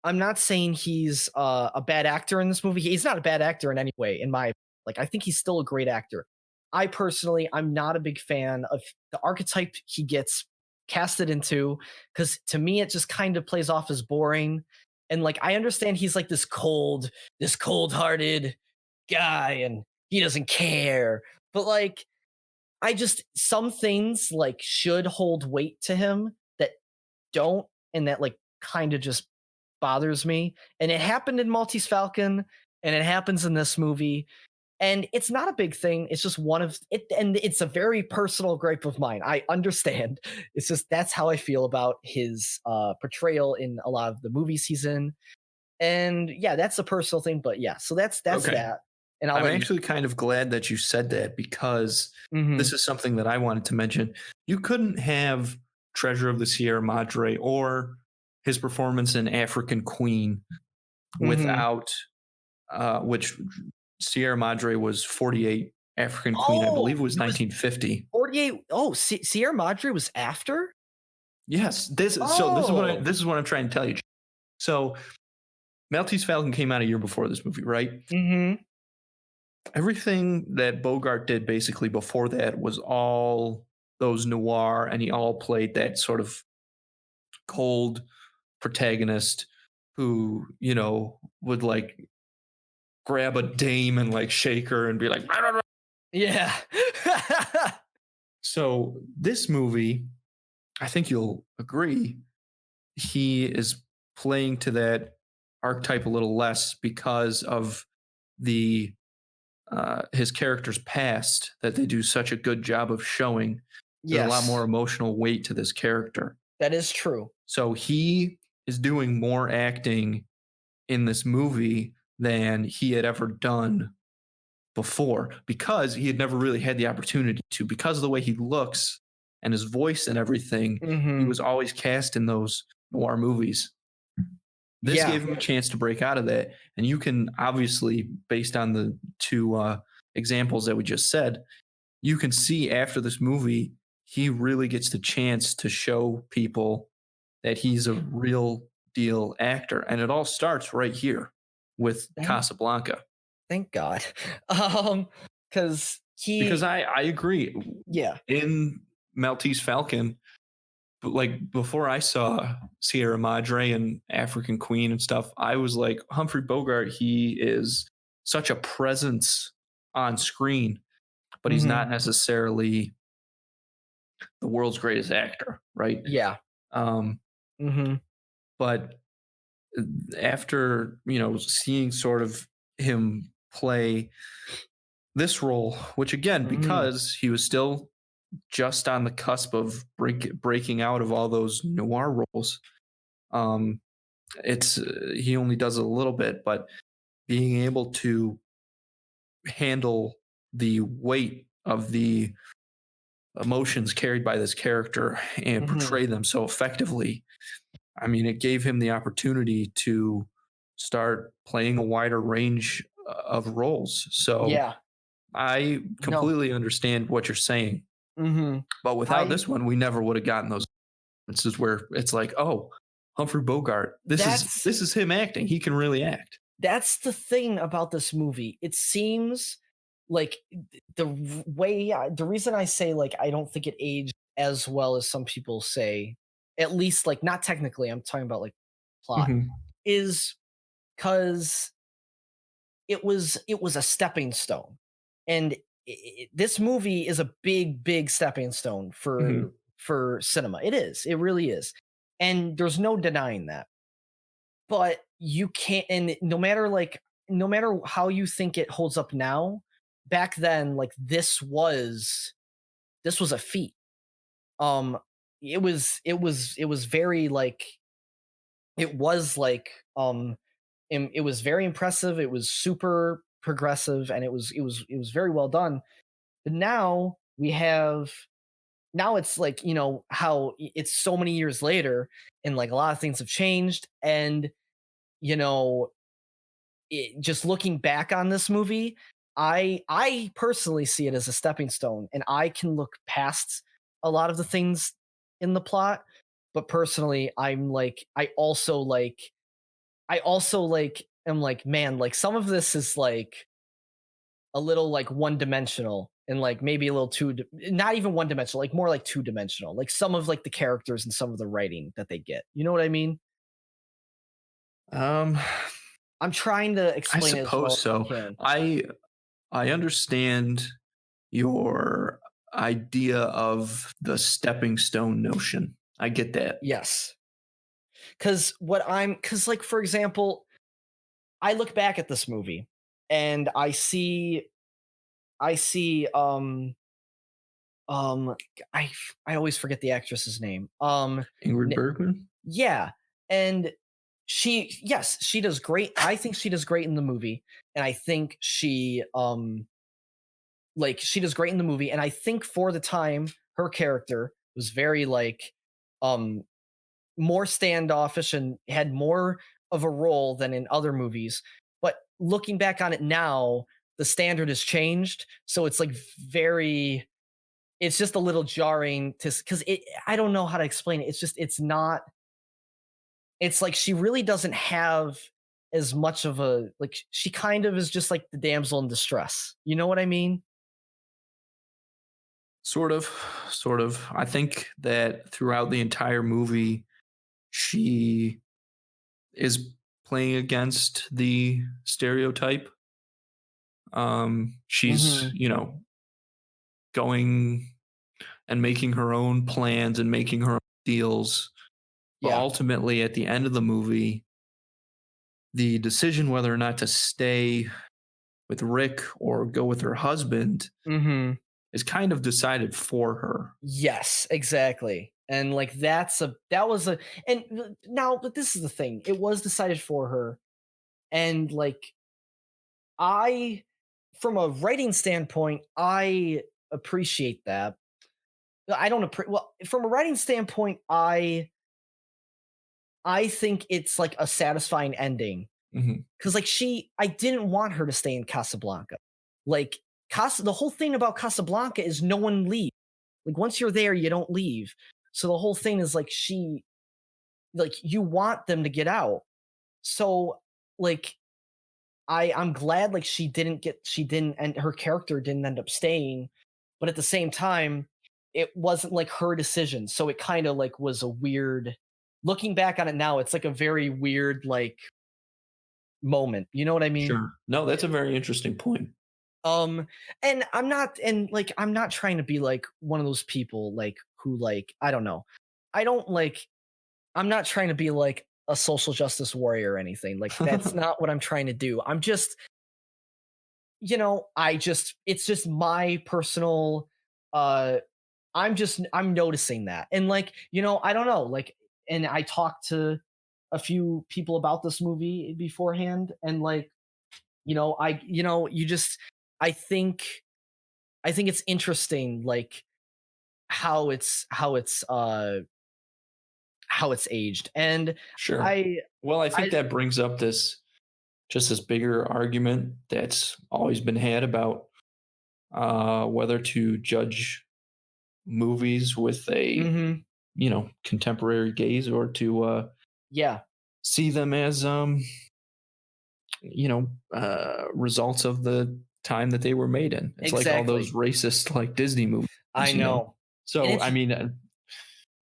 I'm not saying he's a bad actor in this movie. He's not a bad actor in any way. In my like, I think he's still a great actor. I personally, I'm not a big fan of the archetype he gets casted into because to me, it just kind of plays off as boring. And like, I understand he's like this cold-hearted guy, and he doesn't care. But like, I just some things like should hold weight to him that don't, and that like kind of just bothers me. And it happened in Maltese Falcon, and it happens in this movie. And it's not a big thing. It's just one of it, and it's a very personal gripe of mine. I understand. It's just that's how I feel about his portrayal in a lot of the movies he's in. And yeah, that's a personal thing. But yeah, so that's Okay. that. And I'll I'm let you. actually kind of glad that you said that because this Mhm. is something that I wanted to mention. You couldn't have Treasure of the Sierra Madre or his performance in African Queen Mhm. without which Sierra Madre was 48, African Queen, I Oh, believe it was it was 1950. 48. Oh, Sierra Madre was after. Yes, Oh. this is what I'm trying to tell you. So Maltese Falcon came out a year before this movie, right? Mhm. Everything that Bogart did basically before that was all those noir, and he all played that sort of cold protagonist who, you know, would like grab a dame and like shake her and be like, "Rah, rah, rah." Yeah. So this movie, I think you'll agree, he is playing to that archetype a little less because of the his character's past that they do such a good job of showing. There's a lot more Yes, emotional weight to this character. that is true. So he is doing more acting in this movie than he had ever done before because he had never really had the opportunity to. Because of the way he looks and his voice and everything, he Mhm. was always cast in those noir movies. This Yeah. gave him a chance to break out of that. And you can obviously, based on the two examples that we just said, you can see after this movie, he really gets the chance to show people that he's a real deal actor. And it all starts right here with Thank, Casablanca. thank God. Because Because he, I agree. yeah. In Maltese Falcon, like before I saw Sierra Madre and African Queen and stuff, I was like, Humphrey Bogart, he is such a presence on screen, but he's Mhm. not necessarily the world's greatest actor, right? Yeah. Um, Mm-hmm. but after, seeing sort of him play this role, which again, Mm-hmm. because he was still just on the cusp of breaking out of all those noir roles, um, it's he only does it a little bit, but being able to handle the weight of the emotions carried by this character and Mm-hmm. portray them so effectively, I mean, it gave him the opportunity to start playing a wider range of roles. So Yeah. I No. completely understand what you're saying, Mm-hmm. but without I this one, we never would have gotten those instances where it's like, oh, Humphrey Bogart, this is that's this is him acting. He can really act. that's the thing about this movie. It seems like the reason I say like I don't think it aged as well as some people say, at least like not technically, I'm talking about like plot, Mhm. is because it was a stepping stone. And this movie is a big stepping stone Mhm. for cinema. It is. It really is. And there's no denying that. But you can't, and no matter how you think it holds up now, back then like this was a feat. Um it was very like it was like it was very impressive. It was super progressive, and it was very well done. But now it's like, how it's so many years later, and like a lot of things have changed. And you know just looking back on this movie, I personally see it as a stepping stone, and I can look past a lot of the things in the plot. But personally, I also am like, man, like some of this is like a little like one dimensional, and like maybe a little not even one dimensional, like more like two dimensional, like some of like the characters and some of the writing that they get. You know what I mean? Um, I'm trying to I explain it as well suppose as I so. can. I understand your idea of the stepping stone notion. I get that. Yes. Because like for example, I look back at this movie and I see um I always forget the actress's name. Ingrid Bergman? Yeah, and she does great. I think she does great in the movie, and I think she does great in the movie, and I think for the time her character was very like um more standoffish and had more of a role than in other movies. But looking back on it now, the standard has changed, so it's like very it's just a little jarring to because it I don't know how to explain it. It's not it's like she really doesn't have as much of a like she kind of is just like the damsel in distress. You know what I mean? Sort of. Sort of. I think that throughout the entire movie, she is playing against the stereotype. She's, Mhm. going and making her own plans and making her own deals. But Yeah. ultimately, at the end of the movie, the decision whether or not to stay with Rick or go with her husband Mhm. is kind of decided for her. Yes, exactly. And like that was a and now but this is the thing. It was decided for her, and like I from a writing standpoint, I appreciate that. I don't appreciate well, from a writing standpoint, I think it's like a satisfying ending Mhm. because like I didn't want her to stay in Casablanca. Like the whole thing about Casablanca is no one leaves. Like once you're there, you don't leave. So the whole thing is like like you want them to get out. So like I'm glad like she didn't and her character didn't end up staying, but at the same time, it wasn't like her decision. So it kind of like was a weird looking back on it now, it's like a very weird like moment. You know what I mean? Sure. No, that's a very interesting point. Um and I'm not trying to be like one of those people like who like I don't know. I don't like I'm not trying to be like a social justice warrior or anything. Like that's not what I'm trying to do. I'm just it's just my personal uh I'm noticing that. And like, I don't know, like and I talked to a few people about this movie beforehand and like, you just I think I think it's interesting like how it's aged. And Sure. I Well, I think I that brings up this bigger argument that's always been had about whether to judge movies with a mhm, contemporary gaze or to yeah, see them as results of the time that they were made in. It's like all those exactly. racist like Disney movies, I know. And So I it's mean,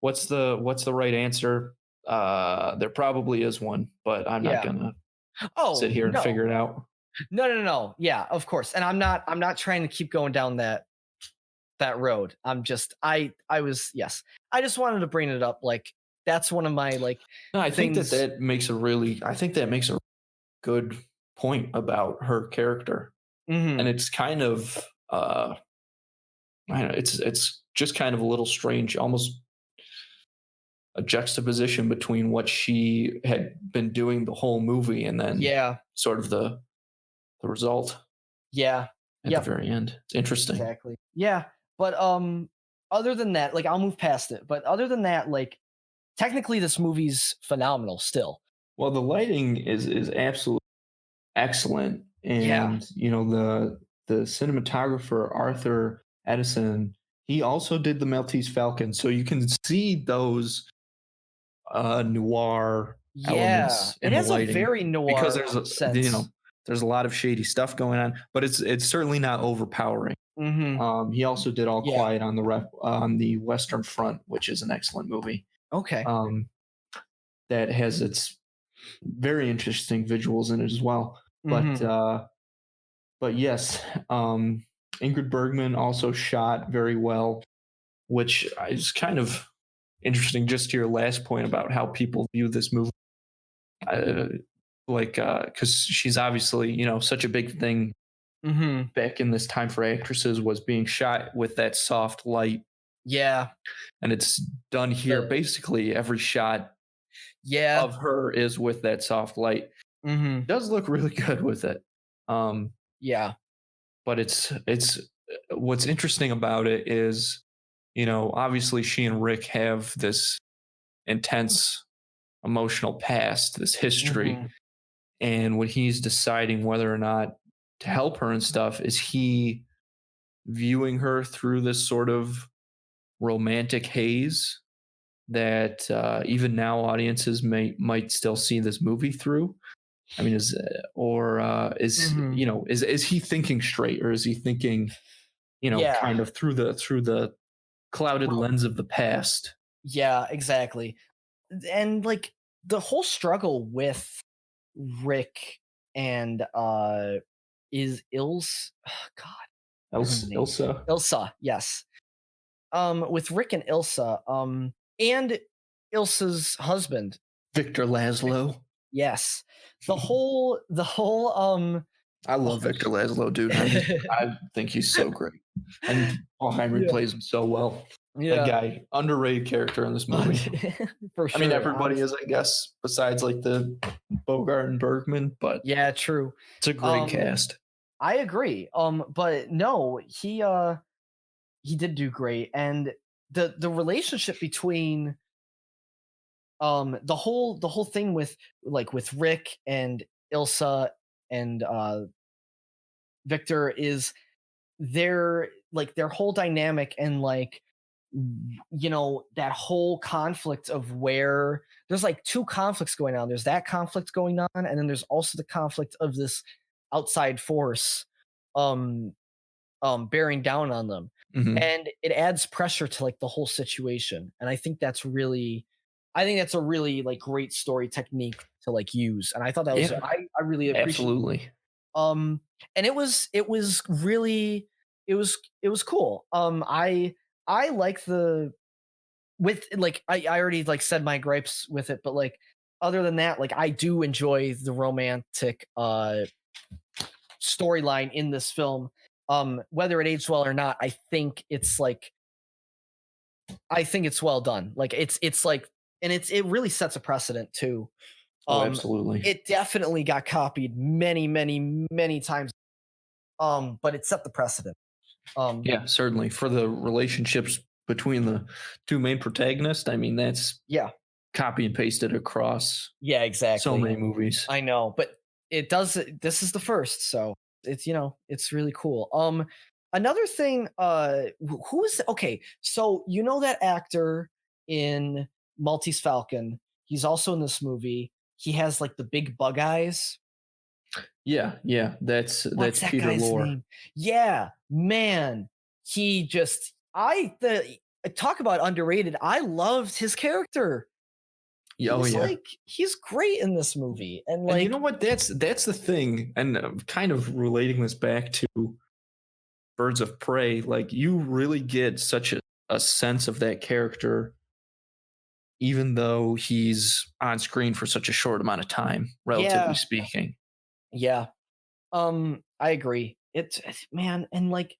what's the right answer? There probably is one, but I'm not yeah. gonna sit Oh, here and no. figure it out. No, no, no. Yeah, of course. And I'm not trying to keep going down that road. I'm just I was yes. I just wanted to bring it up like that's one of my like No, things. I think that makes a good point about her character, and Mhm. it's kind of I don't know, it's just kind of a little strange, almost a juxtaposition between what she had been doing the whole movie and then Yeah. sort of the result Yeah. at the Yep. very end. It's interesting. Exactly. Yeah. But other than that, like I'll move past it. But other than that, like technically this movie's phenomenal still. Well, the lighting is absolutely excellent, Yeah. and the cinematographer Arthur Edison, he also did the Maltese Falcon, so you can see those noir Yeah. elements It in the has a lighting very because noir sense. there's a lot of shady stuff going on, but it's certainly not overpowering. Mhm. He also did All Yeah. Quiet on the Western Front, which is an excellent movie. Okay. Um, that has its very interesting visuals in it as well. But Mhm. yes, Ingrid Bergman also shot very well, which is kind of interesting. Just to your last point about how people view this movie, uh, because she's obviously such a big thing Mhm. back in this time for actresses was being shot with that soft light, Yeah. and it's done here. The Basically, every shot yeah. of her is with that soft light. Mhm. Does look really good with it. Um, Yeah. but it's what's interesting about it is, obviously she and Rick have this intense emotional past, this history, Mhm. and when he's deciding whether or not to help her and stuff, is he viewing her through this sort of romantic haze that even now audiences might still see this movie through? I mean, Mhm. is he thinking straight, or is he thinking, Yeah. kind of through the clouded Well, lens of the past? yeah, exactly. And like the whole struggle with Rick and is Ilse God, what is her name? Ilsa, Ilsa, yes. With Rick and Ilsa, and Ilsa's husband, Victor Laszlo. yes. The whole I love Victor Laszlo, dude. I think he's so great, and Paul Henry yeah, plays him so well. That yeah. guy, underrated character in this movie. For I mean, sure, everybody honestly. is, I guess, besides like the Bogart and Bergman, but Yeah, true. it's a great Um, cast. I agree. But no, he did do great, and the relationship between The whole thing with with Rick and Ilsa and Victor is their whole dynamic, and that whole conflict of where there's like two conflicts going on. There's that conflict going on, and then there's also the conflict of this outside force um bearing down on them. Mhm. And it adds pressure to like the whole situation. And I think that's a really like great story technique to like use. And I thought that was Yeah, I really appreciate. absolutely. um and it was really it was cool. I like the with like I already like said my gripes with it, but like other than that, like I do enjoy the romantic storyline in this film. Whether it aged well or not, I think it's well done. Like it's like, and it really sets a precedent too. Oh, Um absolutely. it definitely got copied many, many, many times. But it set the precedent. Um Yeah, certainly. For the relationships between the two main protagonists, I mean, that's yeah. copy and pasted across Yeah, so exactly. many movies. I know, but this is the first, so it's really cool. Another thing, who is okay, so that actor in Maltese Falcon, he's also in this movie. He has like the big bug eyes. Yeah, yeah, What's that's that Peter guy's Lorre. name? Yeah, man. He just I the talk about underrated. I loved his character. Yeah, oh yeah. He's great in this movie. And And you like know what? That's the thing, and kind of relating this back to Birds of Prey. Like you really get such a sense of that character, even though he's on screen for such a short amount of time, relatively yeah, speaking. yeah. I agree. Man, and like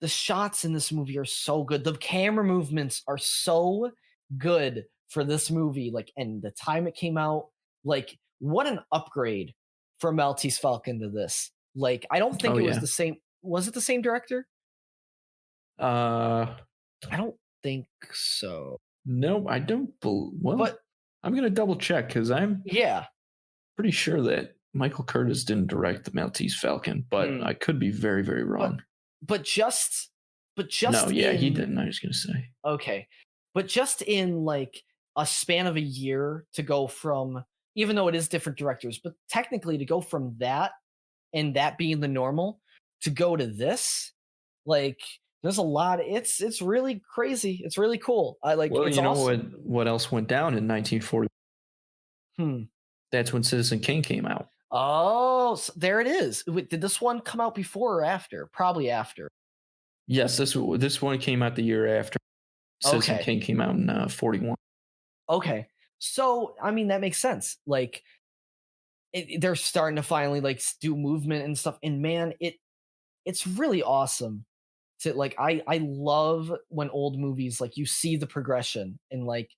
the shots in this movie are so good. The camera movements are so good for this movie. Like, and the time it came out, like, what an upgrade from Maltese Falcon to this. Like, I don't think Oh it was yeah. the same. Was it the same director? Uh, I don't think so. no, I don't. Well, But I'm gonna double check because I'm yeah. pretty sure that Michael Curtis didn't direct the Maltese Falcon, but Hmm. I could be very, very But wrong. but just but No, just yeah, he in didn't. I was gonna say. Okay. But just in like a span of a year to go from, even though it is different directors, but technically to go from that and that being the normal to go to this, like there's a lot. It's really crazy. It's really cool. I like Well, it's you know awesome. what else went down in 1940? Hmm. That's when Citizen Kane came out. Oh, there it is. Wait, did this one come out before or after? Probably after. Yes, this one came out the year after Citizen Okay. Kane came out in 41. Okay. So, I mean, that makes sense. Like they're starting to finally like do movement and stuff. And man, it's really awesome to like I love when old movies like you see the progression, and like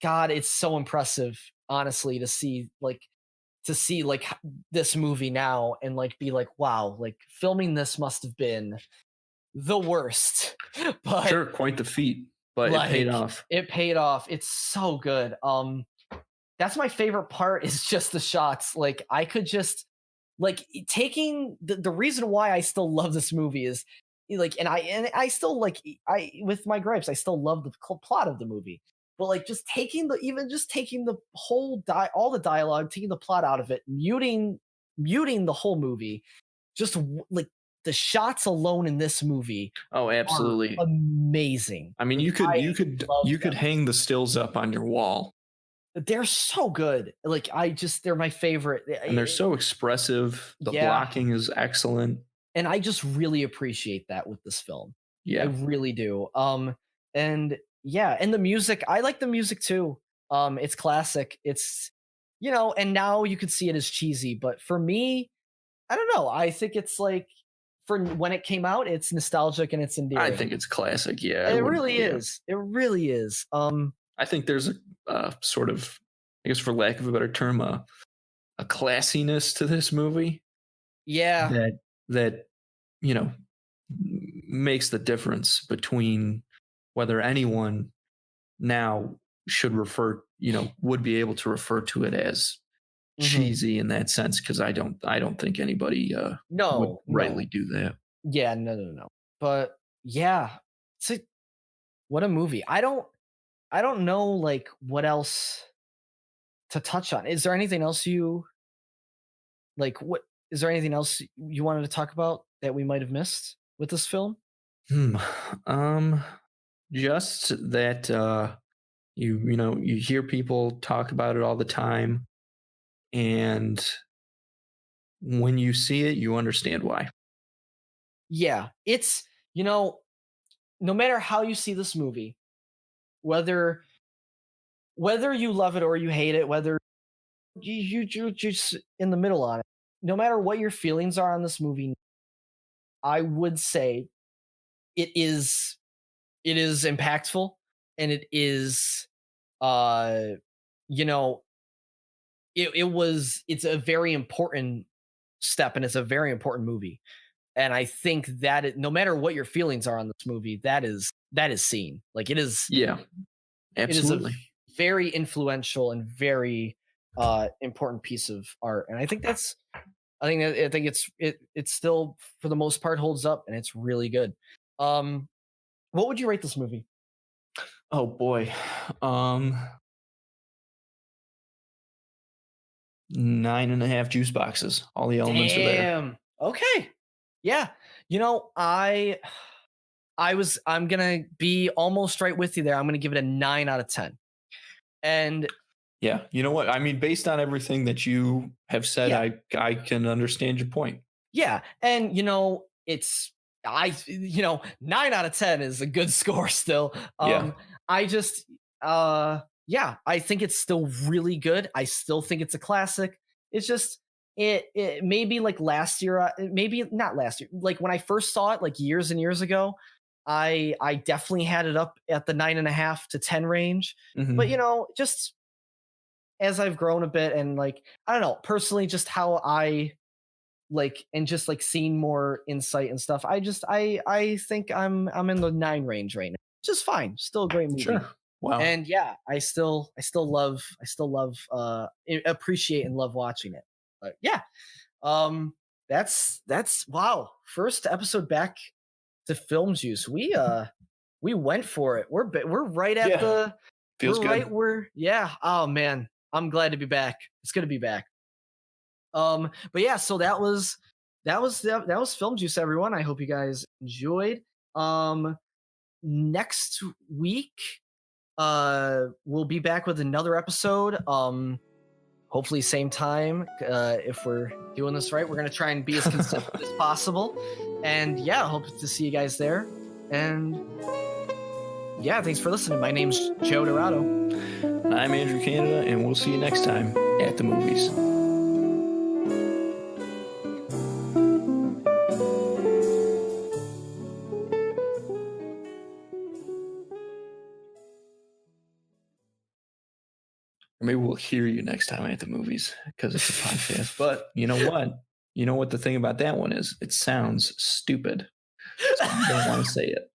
god, it's so impressive honestly to see this movie now and like be like wow, like filming this must have been the worst. But Sure, quite the feat, but it paid like off. it paid off. It's so good. That's my favorite part is just the shots. Like I could just like taking the reason why I still love this movie is like, and I still like I with my gripes, I still love the plot of the movie. But like just taking the whole all the dialogue, taking the plot out of it, muting the whole movie, like the shots alone in this movie Oh, are absolutely. amazing. I mean, Like, you could I you could love you could them. hang the stills up on your wall, They're so good. Like they're my favorite. and they're so expressive. The Yeah, blocking is excellent. and I just really appreciate that with this film. I Yeah, really do. And yeah, and the music, I like the music too. It's classic. And now you could see it as cheesy, but for me, I don't know. I think it's like for when it came out, it's nostalgic and it's I endearing. think it's classic. Yeah, I It wouldn't. really Yeah, is. It really is. I think there's a sort of, I guess, for lack of a better term, a classiness to this movie Yeah. that you know makes the difference between whether anyone now should refer, would be able to refer to it as Mhm. cheesy in that sense, because I don't think anybody would No, rightly no. do that. Yeah, no, no, no. But yeah, it's what a movie. I don't know like what else to touch on. Is there anything else you like what is there anything else you wanted to talk about that we might have missed with this film? Hmm. Um, just that you hear people talk about it all the time, and when you see it, you understand why. Yeah, it's you know, no matter how you see this movie, whether you love it or you hate it, whether you're just in the middle on it, no matter what your feelings are on this movie, I would say it is it is impactful and it is uh you know it's a very important step and it's a very important movie, and I think that no matter what your feelings are on this movie, that is seen like Yeah, it is a absolutely. very influential and very important piece of art, and I think it still for the most part holds up and it's really good. um what would you rate this movie? Oh boy. 9.5 juice boxes. All the elements are there. Damn. Okay. Yeah. You know, I'm gonna be almost right with you there. I'm gonna give it a 9 out of 10. And Yeah. You know what? I mean, based on everything that you have said, yeah, I can understand your point. yeah. And it's 9 out of 10 is a good score still. Yeah. I just yeah, I think it's still really good. I still think it's a classic. It's just it maybe like last year, maybe not last year, like when I first saw it like years and years ago, I definitely had it up at the 9.5 to 10 range. But Hmm. just as I've grown a bit and like I don't know, personally just how I like and just like seeing more insight and stuff, I think I'm in the 9 range right now. Just fine. Still a great movie. Sure. Wow. And yeah, I still love appreciate and love watching it. But yeah, that's wow. First episode back to film juice. We went for it. We're right at Yeah. the Feels we're right good. where yeah. Oh man, I'm glad to be back. It's good to be back. But yeah, so that was film juice, everyone. I hope you guys enjoyed. Next week, we'll be back with another episode. Hopefully same time. If we're doing this right, we're gonna try and be as consistent as possible. And yeah, hope to see you guys there. And yeah, thanks for listening. My name's Joe Dorado. I'm Andrew Canada, and we'll see you next time at the movies. Or maybe we'll hear you next time at the movies because it's a podcast. But you know what? You know what the thing about that one is? It sounds stupid. So I don't want to say it.